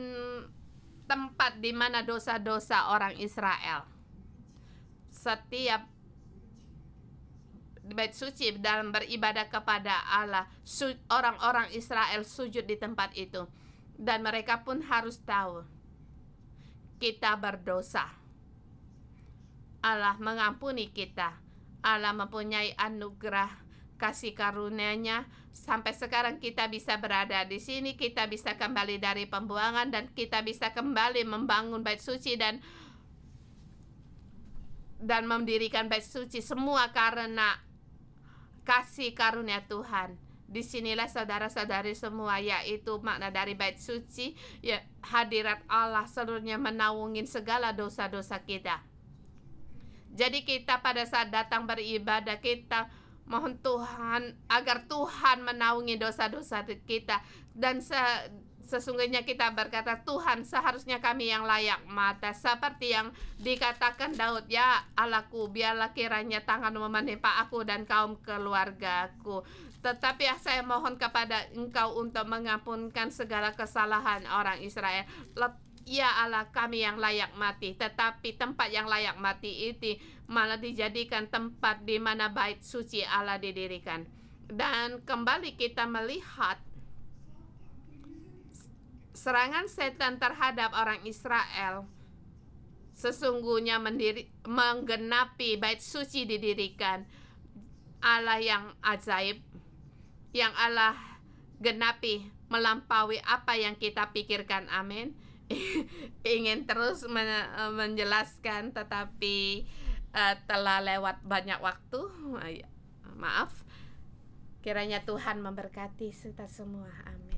tempat di mana dosa-dosa orang Israel. Setiap bait suci dalam beribadah kepada Allah, orang-orang Israel sujud di tempat itu. Dan mereka pun harus tahu, kita berdosa. Allah mengampuni kita. Allah mempunyai anugerah kasih karunia-Nya. Sampai sekarang kita bisa berada di sini, kita bisa kembali dari pembuangan, dan kita bisa kembali membangun bait suci dan mendirikan bait suci, semua karena kasih karunia Tuhan. Disinilah saudara-saudari semua, yaitu makna dari bait suci, ya, hadirat Allah seluruhnya menaungi segala dosa-dosa kita. Jadi kita pada saat datang beribadah, kita mohon Tuhan agar Tuhan menaungi dosa-dosa kita, dan sesungguhnya kita berkata, Tuhan, seharusnya kami yang layak mata, seperti yang dikatakan Daud, ya Allahku, biarlah kiranya tangan-Mu menimpa aku dan kaum keluargaku. Tetapi saya mohon kepada Engkau untuk mengampunkan segala kesalahan orang Israel. Ya Allah, kami yang layak mati, tetapi tempat yang layak mati itu malah dijadikan tempat di mana bait suci Allah didirikan. Dan kembali kita melihat serangan setan terhadap orang Israel sesungguhnya menggenapi bait suci didirikan. Allah yang ajaib, yang Allah genapi melampaui apa yang kita pikirkan. Amin. Ingin terus menjelaskan, tetapi telah lewat banyak waktu. Maaf. Kiranya Tuhan memberkati kita semua. Amin.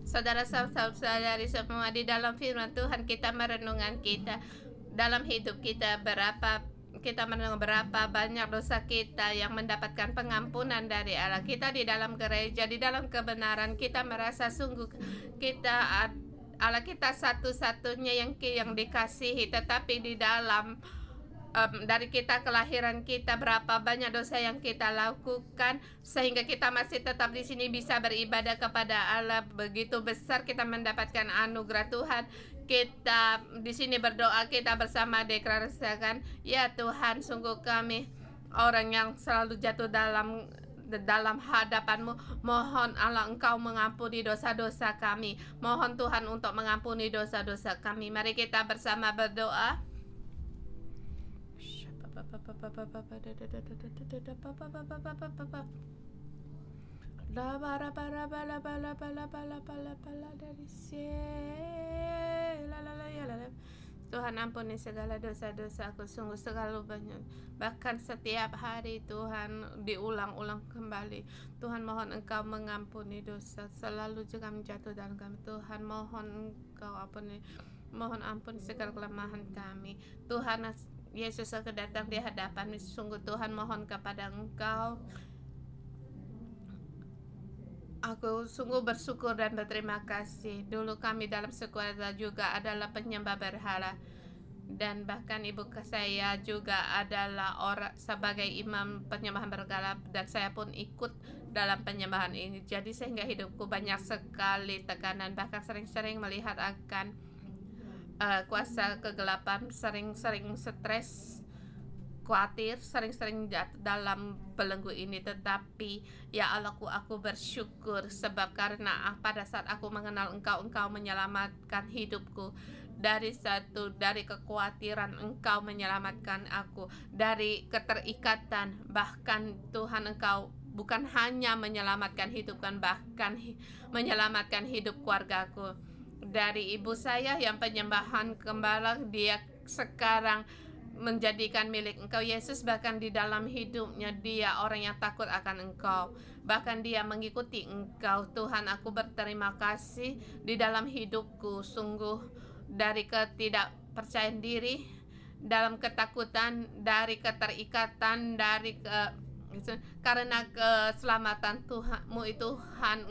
Saudara-saudari semua, di dalam firman Tuhan kita merenungan kita dalam hidup kita, kita mendengar berapa banyak dosa kita yang mendapatkan pengampunan dari Allah. Kita di dalam gereja, di dalam kebenaran, kita merasa sungguh kita Allah kita satu-satunya yang dikasihi, tetapi di dalam dari kita kelahiran kita berapa banyak dosa yang kita lakukan sehingga kita masih tetap di sini bisa beribadah kepada Allah. Begitu besar kita mendapatkan anugerah Tuhan. Kita di sini berdoa, kita bersama deklarasikan, ya Tuhan, sungguh kami orang yang selalu jatuh dalam hadapan-Mu. Mohon Allah Engkau mengampuni dosa-dosa kami. Mohon Tuhan untuk mengampuni dosa-dosa kami. Mari kita bersama berdoa. Tuhan ampuni segala dosa-dosaku, sungguh selalu banyak. Bahkan setiap hari Tuhan diulang-ulang kembali. Tuhan mohon Engkau mengampuni dosa, selalu juga menjatuh dalam kami. Tuhan mohon Engkau ampuni, mohon ampun segala kelemahan kami. Tuhan Yesus, aku datang di hadapan, sungguh Tuhan mohon kepada Engkau. Aku sungguh bersyukur dan berterima kasih. Dulu kami dalam sekolah juga adalah penyembah berhala, dan bahkan ibu saya juga adalah orang sebagai imam penyembahan berhala, dan saya pun ikut dalam penyembahan ini. Jadi sehingga hidupku banyak sekali tekanan, bahkan sering-sering melihat akan kuasa kegelapan, sering-sering stres, khawatir, sering-sering jatuh dalam belenggu ini. Tetapi ya Allahku, aku bersyukur sebab karena pada saat aku mengenal Engkau, Engkau menyelamatkan hidupku dari kekhawatiran. Engkau menyelamatkan aku dari keterikatan. Bahkan Tuhan, Engkau bukan hanya menyelamatkan hidup, kan bahkan menyelamatkan hidup keluargaku. Dari ibu saya yang penyembahan gembala, dia sekarang menjadikan milik Engkau Yesus. Bahkan di dalam hidupnya dia orang yang takut akan Engkau, bahkan dia mengikuti Engkau. Tuhan, aku berterima kasih di dalam hidupku. Sungguh dari ketidakpercayaan diri, dalam ketakutan, dari keterikatan, karena keselamatan Tuhanmu itu, Tuhan,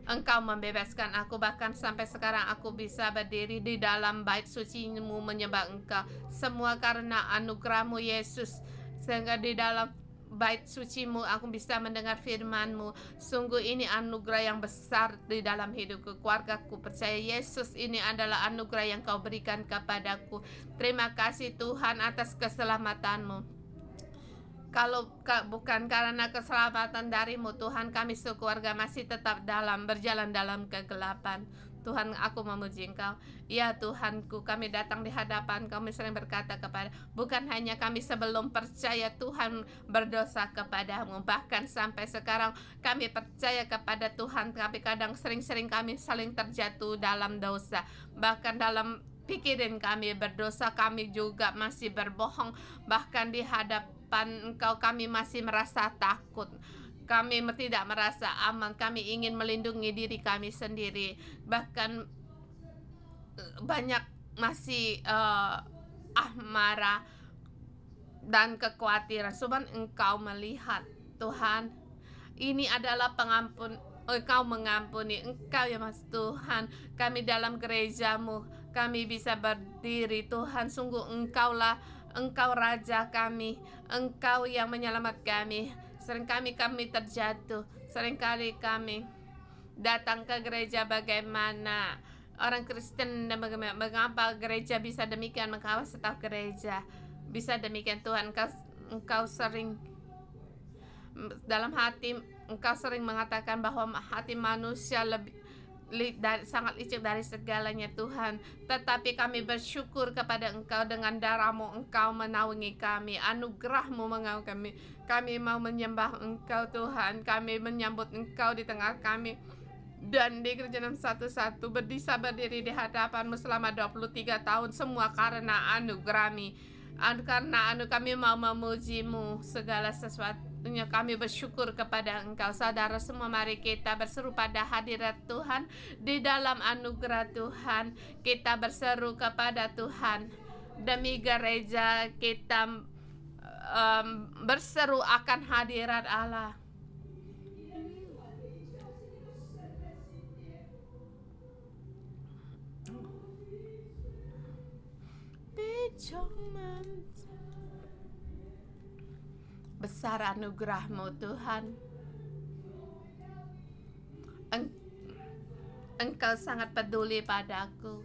Engkau membebaskan aku. Bahkan sampai sekarang aku bisa berdiri di dalam bait suci-Mu menyembah Engkau. Semua karena anugerah-Mu Yesus. Sehingga di dalam bait suci-Mu aku bisa mendengar firman-Mu. Sungguh ini anugerah yang besar di dalam hidupku. Keluargaku percaya Yesus ini adalah anugerah yang Kau berikan kepadaku. Terima kasih Tuhan atas keselamatan-Mu. Kalau bukan karena keselamatan dari-Mu Tuhan, kami sekeluarga masih tetap berjalan dalam kegelapan. Tuhan, aku memuji Engkau. Ya Tuhanku, kami datang di hadapan kami sering berkata bukan hanya kami sebelum percaya Tuhan berdosa kepadamu, bahkan sampai sekarang kami percaya kepada Tuhan, tapi kadang sering-sering kami saling terjatuh dalam dosa. Bahkan dalam pikiran kami berdosa, kami juga masih berbohong. Bahkan di hadapan Engkau kami masih merasa takut, kami tidak merasa aman, kami ingin melindungi diri kami sendiri. Bahkan banyak masih marah dan kekhawatiran. Cuman Engkau melihat Tuhan, ini adalah pengampun. Engkau mengampuni. Engkau ya Mas Tuhan, kami dalam gereja-Mu kami bisa berdiri. Tuhan, sungguh Engkau Raja kami, Engkau yang menyelamat kami. Seringkali kami terjatuh, seringkali kami datang ke gereja bagaimana orang Kristen, dan mengapa gereja bisa demikian, mengapa staf gereja bisa demikian. Tuhan, Engkau sering dalam hati, Engkau sering mengatakan bahwa hati manusia sangat licik dari segalanya Tuhan. Tetapi kami bersyukur kepada Engkau, dengan darah-Mu Engkau menaungi kami, anugerah-Mu mengaungi kami. Kami mau menyembah Engkau Tuhan, kami menyambut Engkau di tengah kami. Dan di Gereja 611 bisa berdiri di hadapan-Mu selama 23 tahun, semua karena anugerah-Mu. Karena kami mau memuji-Mu segala sesuatunya. Kami bersyukur kepada Engkau. Saudara semua, mari kita berseru pada hadirat Tuhan. Di dalam anugerah Tuhan, kita berseru kepada Tuhan. Demi gereja kita berseru akan hadirat Allah. Besar anugerah-Mu Tuhan. Engkau sangat peduli padaku.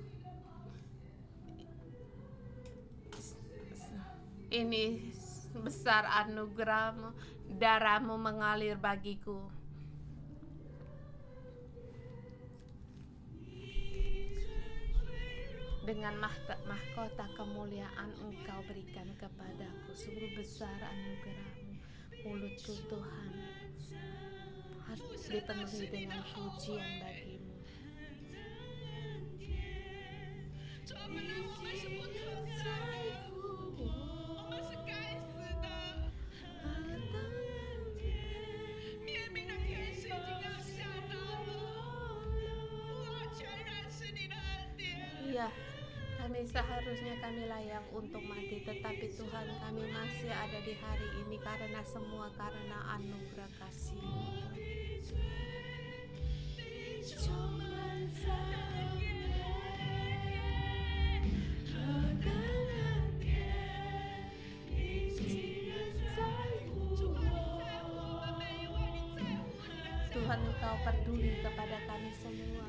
Ini besar anugerah-Mu, darah-Mu mengalir bagiku. Dengan mahkota kemuliaan Engkau berikan kepadaku. Sungguh besar anugerah-Mu. Mulutku Tuhan harus dipenuhi dengan pujian bagi-Mu. Seharusnya kami layak untuk mati, tetapi Tuhan kami masih ada di hari ini karena semua karena anugerah kasih-Mu. Tuhan, Engkau peduli kepada kami semua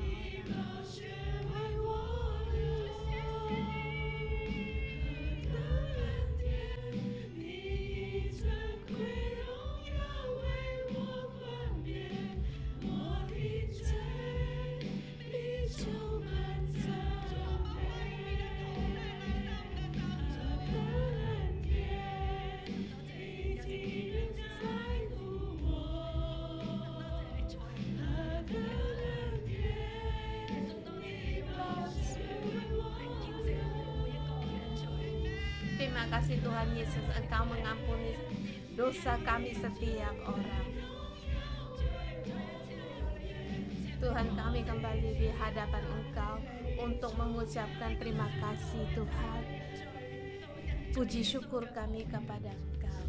Terima kasih Tuhan Yesus, Engkau mengampuni dosa kami setiap orang. Tuhan, kami kembali di hadapan Engkau untuk mengucapkan terima kasih Tuhan. Puji syukur kami kepada Engkau.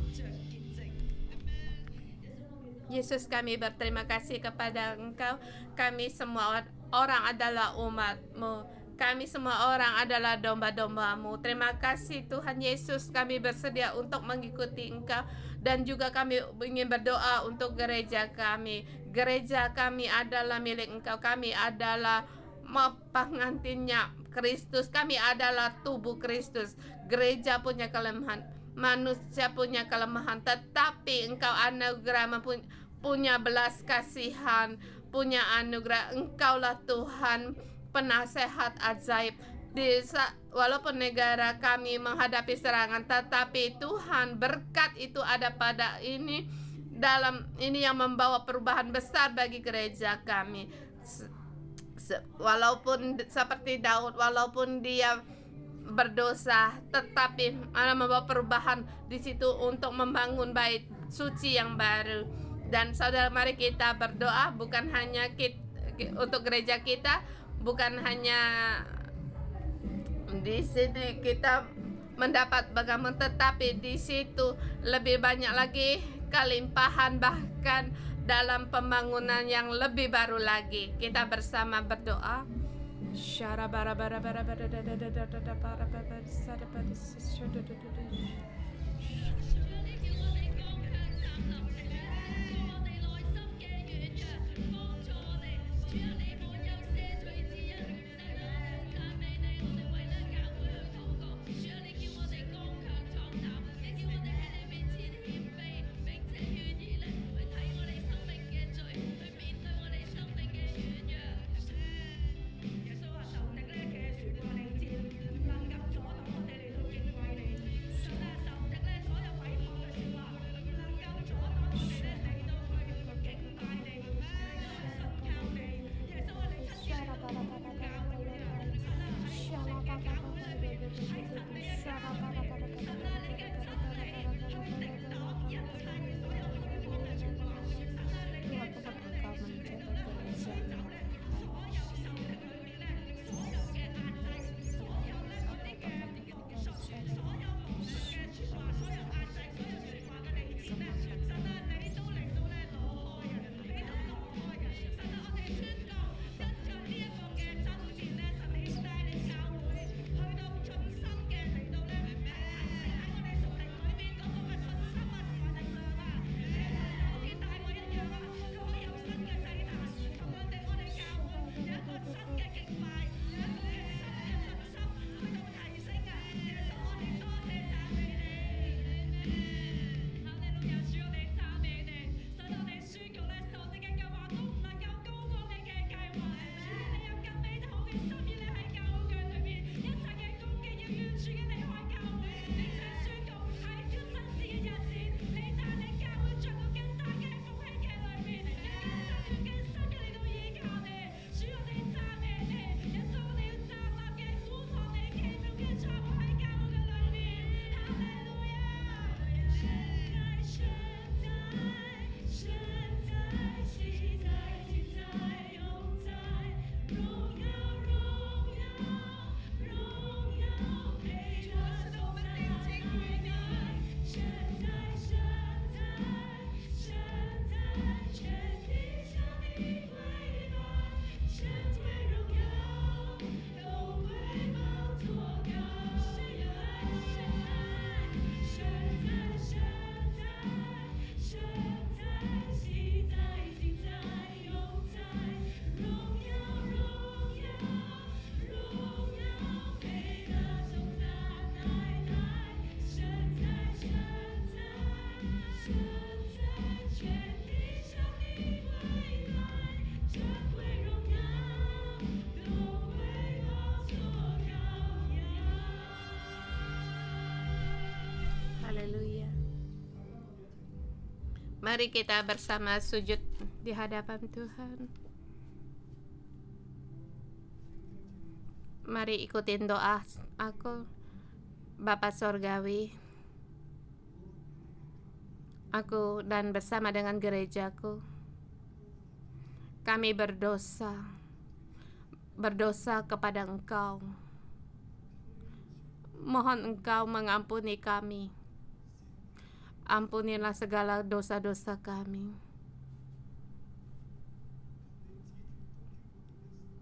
Yesus, kami berterima kasih kepada Engkau. Kami semua orang adalah umat-Mu. Kami semua orang adalah domba-domba-Mu. Terima kasih Tuhan Yesus, kami bersedia untuk mengikuti Engkau. Dan juga kami ingin berdoa untuk gereja kami. Gereja kami adalah milik Engkau. Kami adalah pengantinnya Kristus. Kami adalah tubuh Kristus. Gereja punya kelemahan, manusia punya kelemahan, tetapi Engkau anugerah punya belas kasihan, punya anugerah. Engkaulah Tuhan penasehat ajaib. Walaupun negara kami menghadapi serangan, tetapi Tuhan, berkat itu ada pada ini, dalam ini yang membawa perubahan besar bagi gereja kami. Walaupun seperti Daud, walaupun dia berdosa, tetapi membawa perubahan di situ untuk membangun bait suci yang baru. Dan saudara, mari kita berdoa bukan hanya untuk gereja kita, bukan hanya di sini kita mendapat bagaimana, tetapi di situ lebih banyak lagi kelimpahan, bahkan dalam pembangunan yang lebih baru lagi. Kita bersama berdoa. Mari kita bersama sujud di hadapan Tuhan. Mari ikutin doa aku. Bapa Sorgawi, aku dan bersama dengan gerejaku, kami berdosa kepada Engkau. Mohon Engkau mengampuni kami. Ampunilah segala dosa-dosa kami.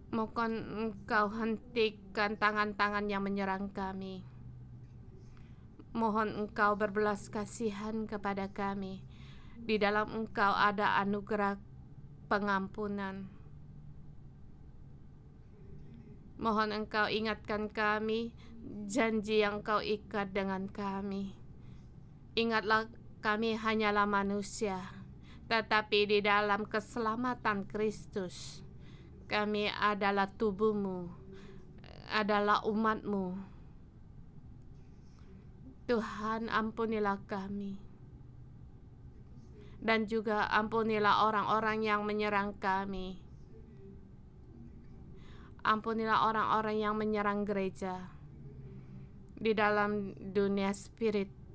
Mohon Engkau hentikan tangan-tangan yang menyerang kami. Mohon Engkau berbelas kasihan kepada kami. Di dalam Engkau ada anugerah pengampunan. Mohon Engkau ingatkan kami janji yang Engkau ikat dengan kami. Ingatlah kami hanyalah manusia, tetapi di dalam keselamatan Kristus kami adalah tubuhmu, adalah umatmu. Tuhan, ampunilah kami, dan juga ampunilah orang-orang yang menyerang kami. Ampunilah orang-orang yang menyerang gereja di dalam dunia spirit,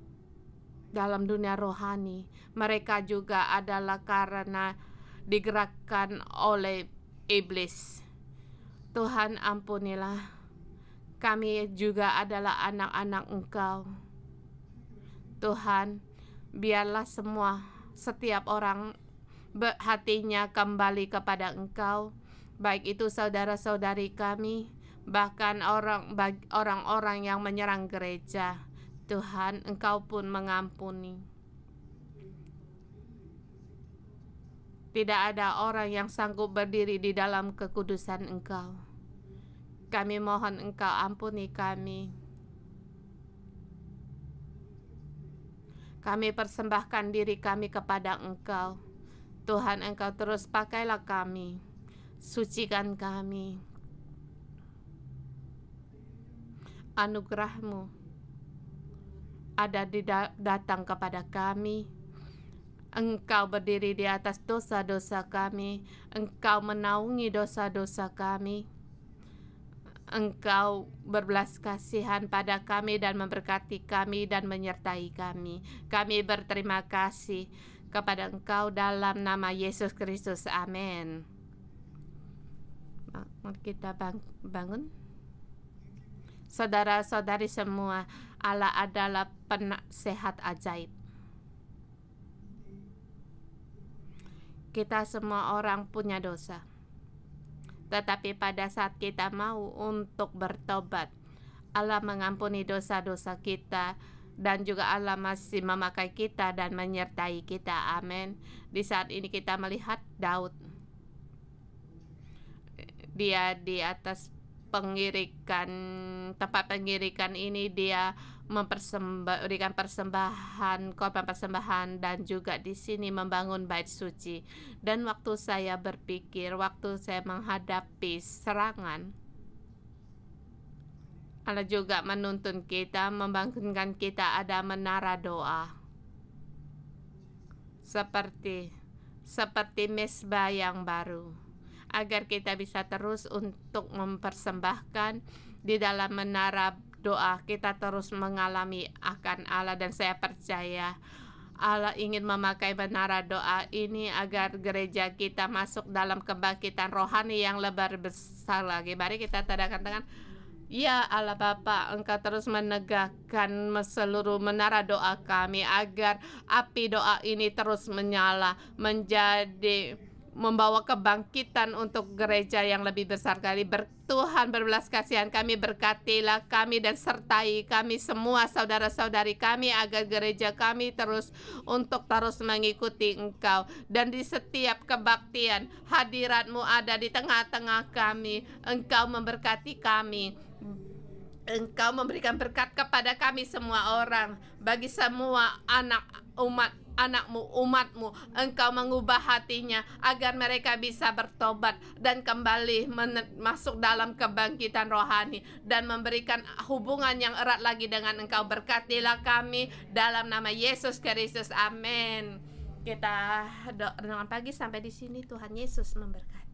dalam dunia rohani. Mereka juga adalah karena digerakkan oleh iblis. Tuhan, ampunilah. Kami juga adalah anak-anak Engkau. Tuhan, biarlah setiap orang hatinya kembali kepada Engkau, baik itu saudara-saudari kami, bahkan orang-orang yang menyerang gereja. Tuhan, Engkau pun mengampuni. Tidak ada orang yang sanggup berdiri di dalam kekudusan Engkau. Kami mohon Engkau ampuni kami. Kami persembahkan diri kami kepada Engkau. Tuhan, Engkau terus pakailah kami. Sucikan kami. Anugerah-Mu ada datang kepada kami. Engkau berdiri di atas dosa-dosa kami. Engkau menaungi dosa-dosa kami. Engkau berbelas kasihan pada kami dan memberkati kami dan menyertai kami. Kami berterima kasih kepada Engkau dalam nama Yesus Kristus. Amin. Mari kita bangun. Saudara-saudari semua, Allah adalah penasehat ajaib. Kita semua orang punya dosa. Tetapi pada saat kita mau untuk bertobat, Allah mengampuni dosa-dosa kita, dan juga Allah masih memakai kita dan menyertai kita. Amin. Di saat ini kita melihat Daud. Dia di atas tempat pengirikan ini, dia memberikan persembahan, korban persembahan, dan juga di sini membangun bait suci. Dan waktu saya berpikir, waktu saya menghadapi serangan, Allah juga menuntun kita, membangunkan kita ada menara doa. Seperti mezbah yang baru, agar kita bisa terus untuk mempersembahkan di dalam menara doa. Kita terus mengalami akan Allah, dan saya percaya Allah ingin memakai menara doa ini agar gereja kita masuk dalam kebangkitan rohani yang lebih besar lagi. Mari kita tadakan tangan. Ya Allah Bapa, Engkau terus menegakkan seluruh menara doa kami agar api doa ini terus menyala, membawa kebangkitan untuk gereja yang lebih besar kali. Tuhan berbelas kasihan kami, berkatilah kami dan sertai kami semua saudara-saudari kami agar gereja kami terus mengikuti Engkau, dan di setiap kebaktian hadirat-Mu ada di tengah-tengah kami. Engkau memberkati kami. Engkau memberikan berkat kepada kami semua orang, bagi semua anak-Mu, umat-Mu. Engkau mengubah hatinya agar mereka bisa bertobat dan kembali masuk dalam kebangkitan rohani dan memberikan hubungan yang erat lagi dengan Engkau. Berkatilah kami dalam nama Yesus Kristus. Amin. Kita renungan pagi sampai di sini. Tuhan Yesus memberkati.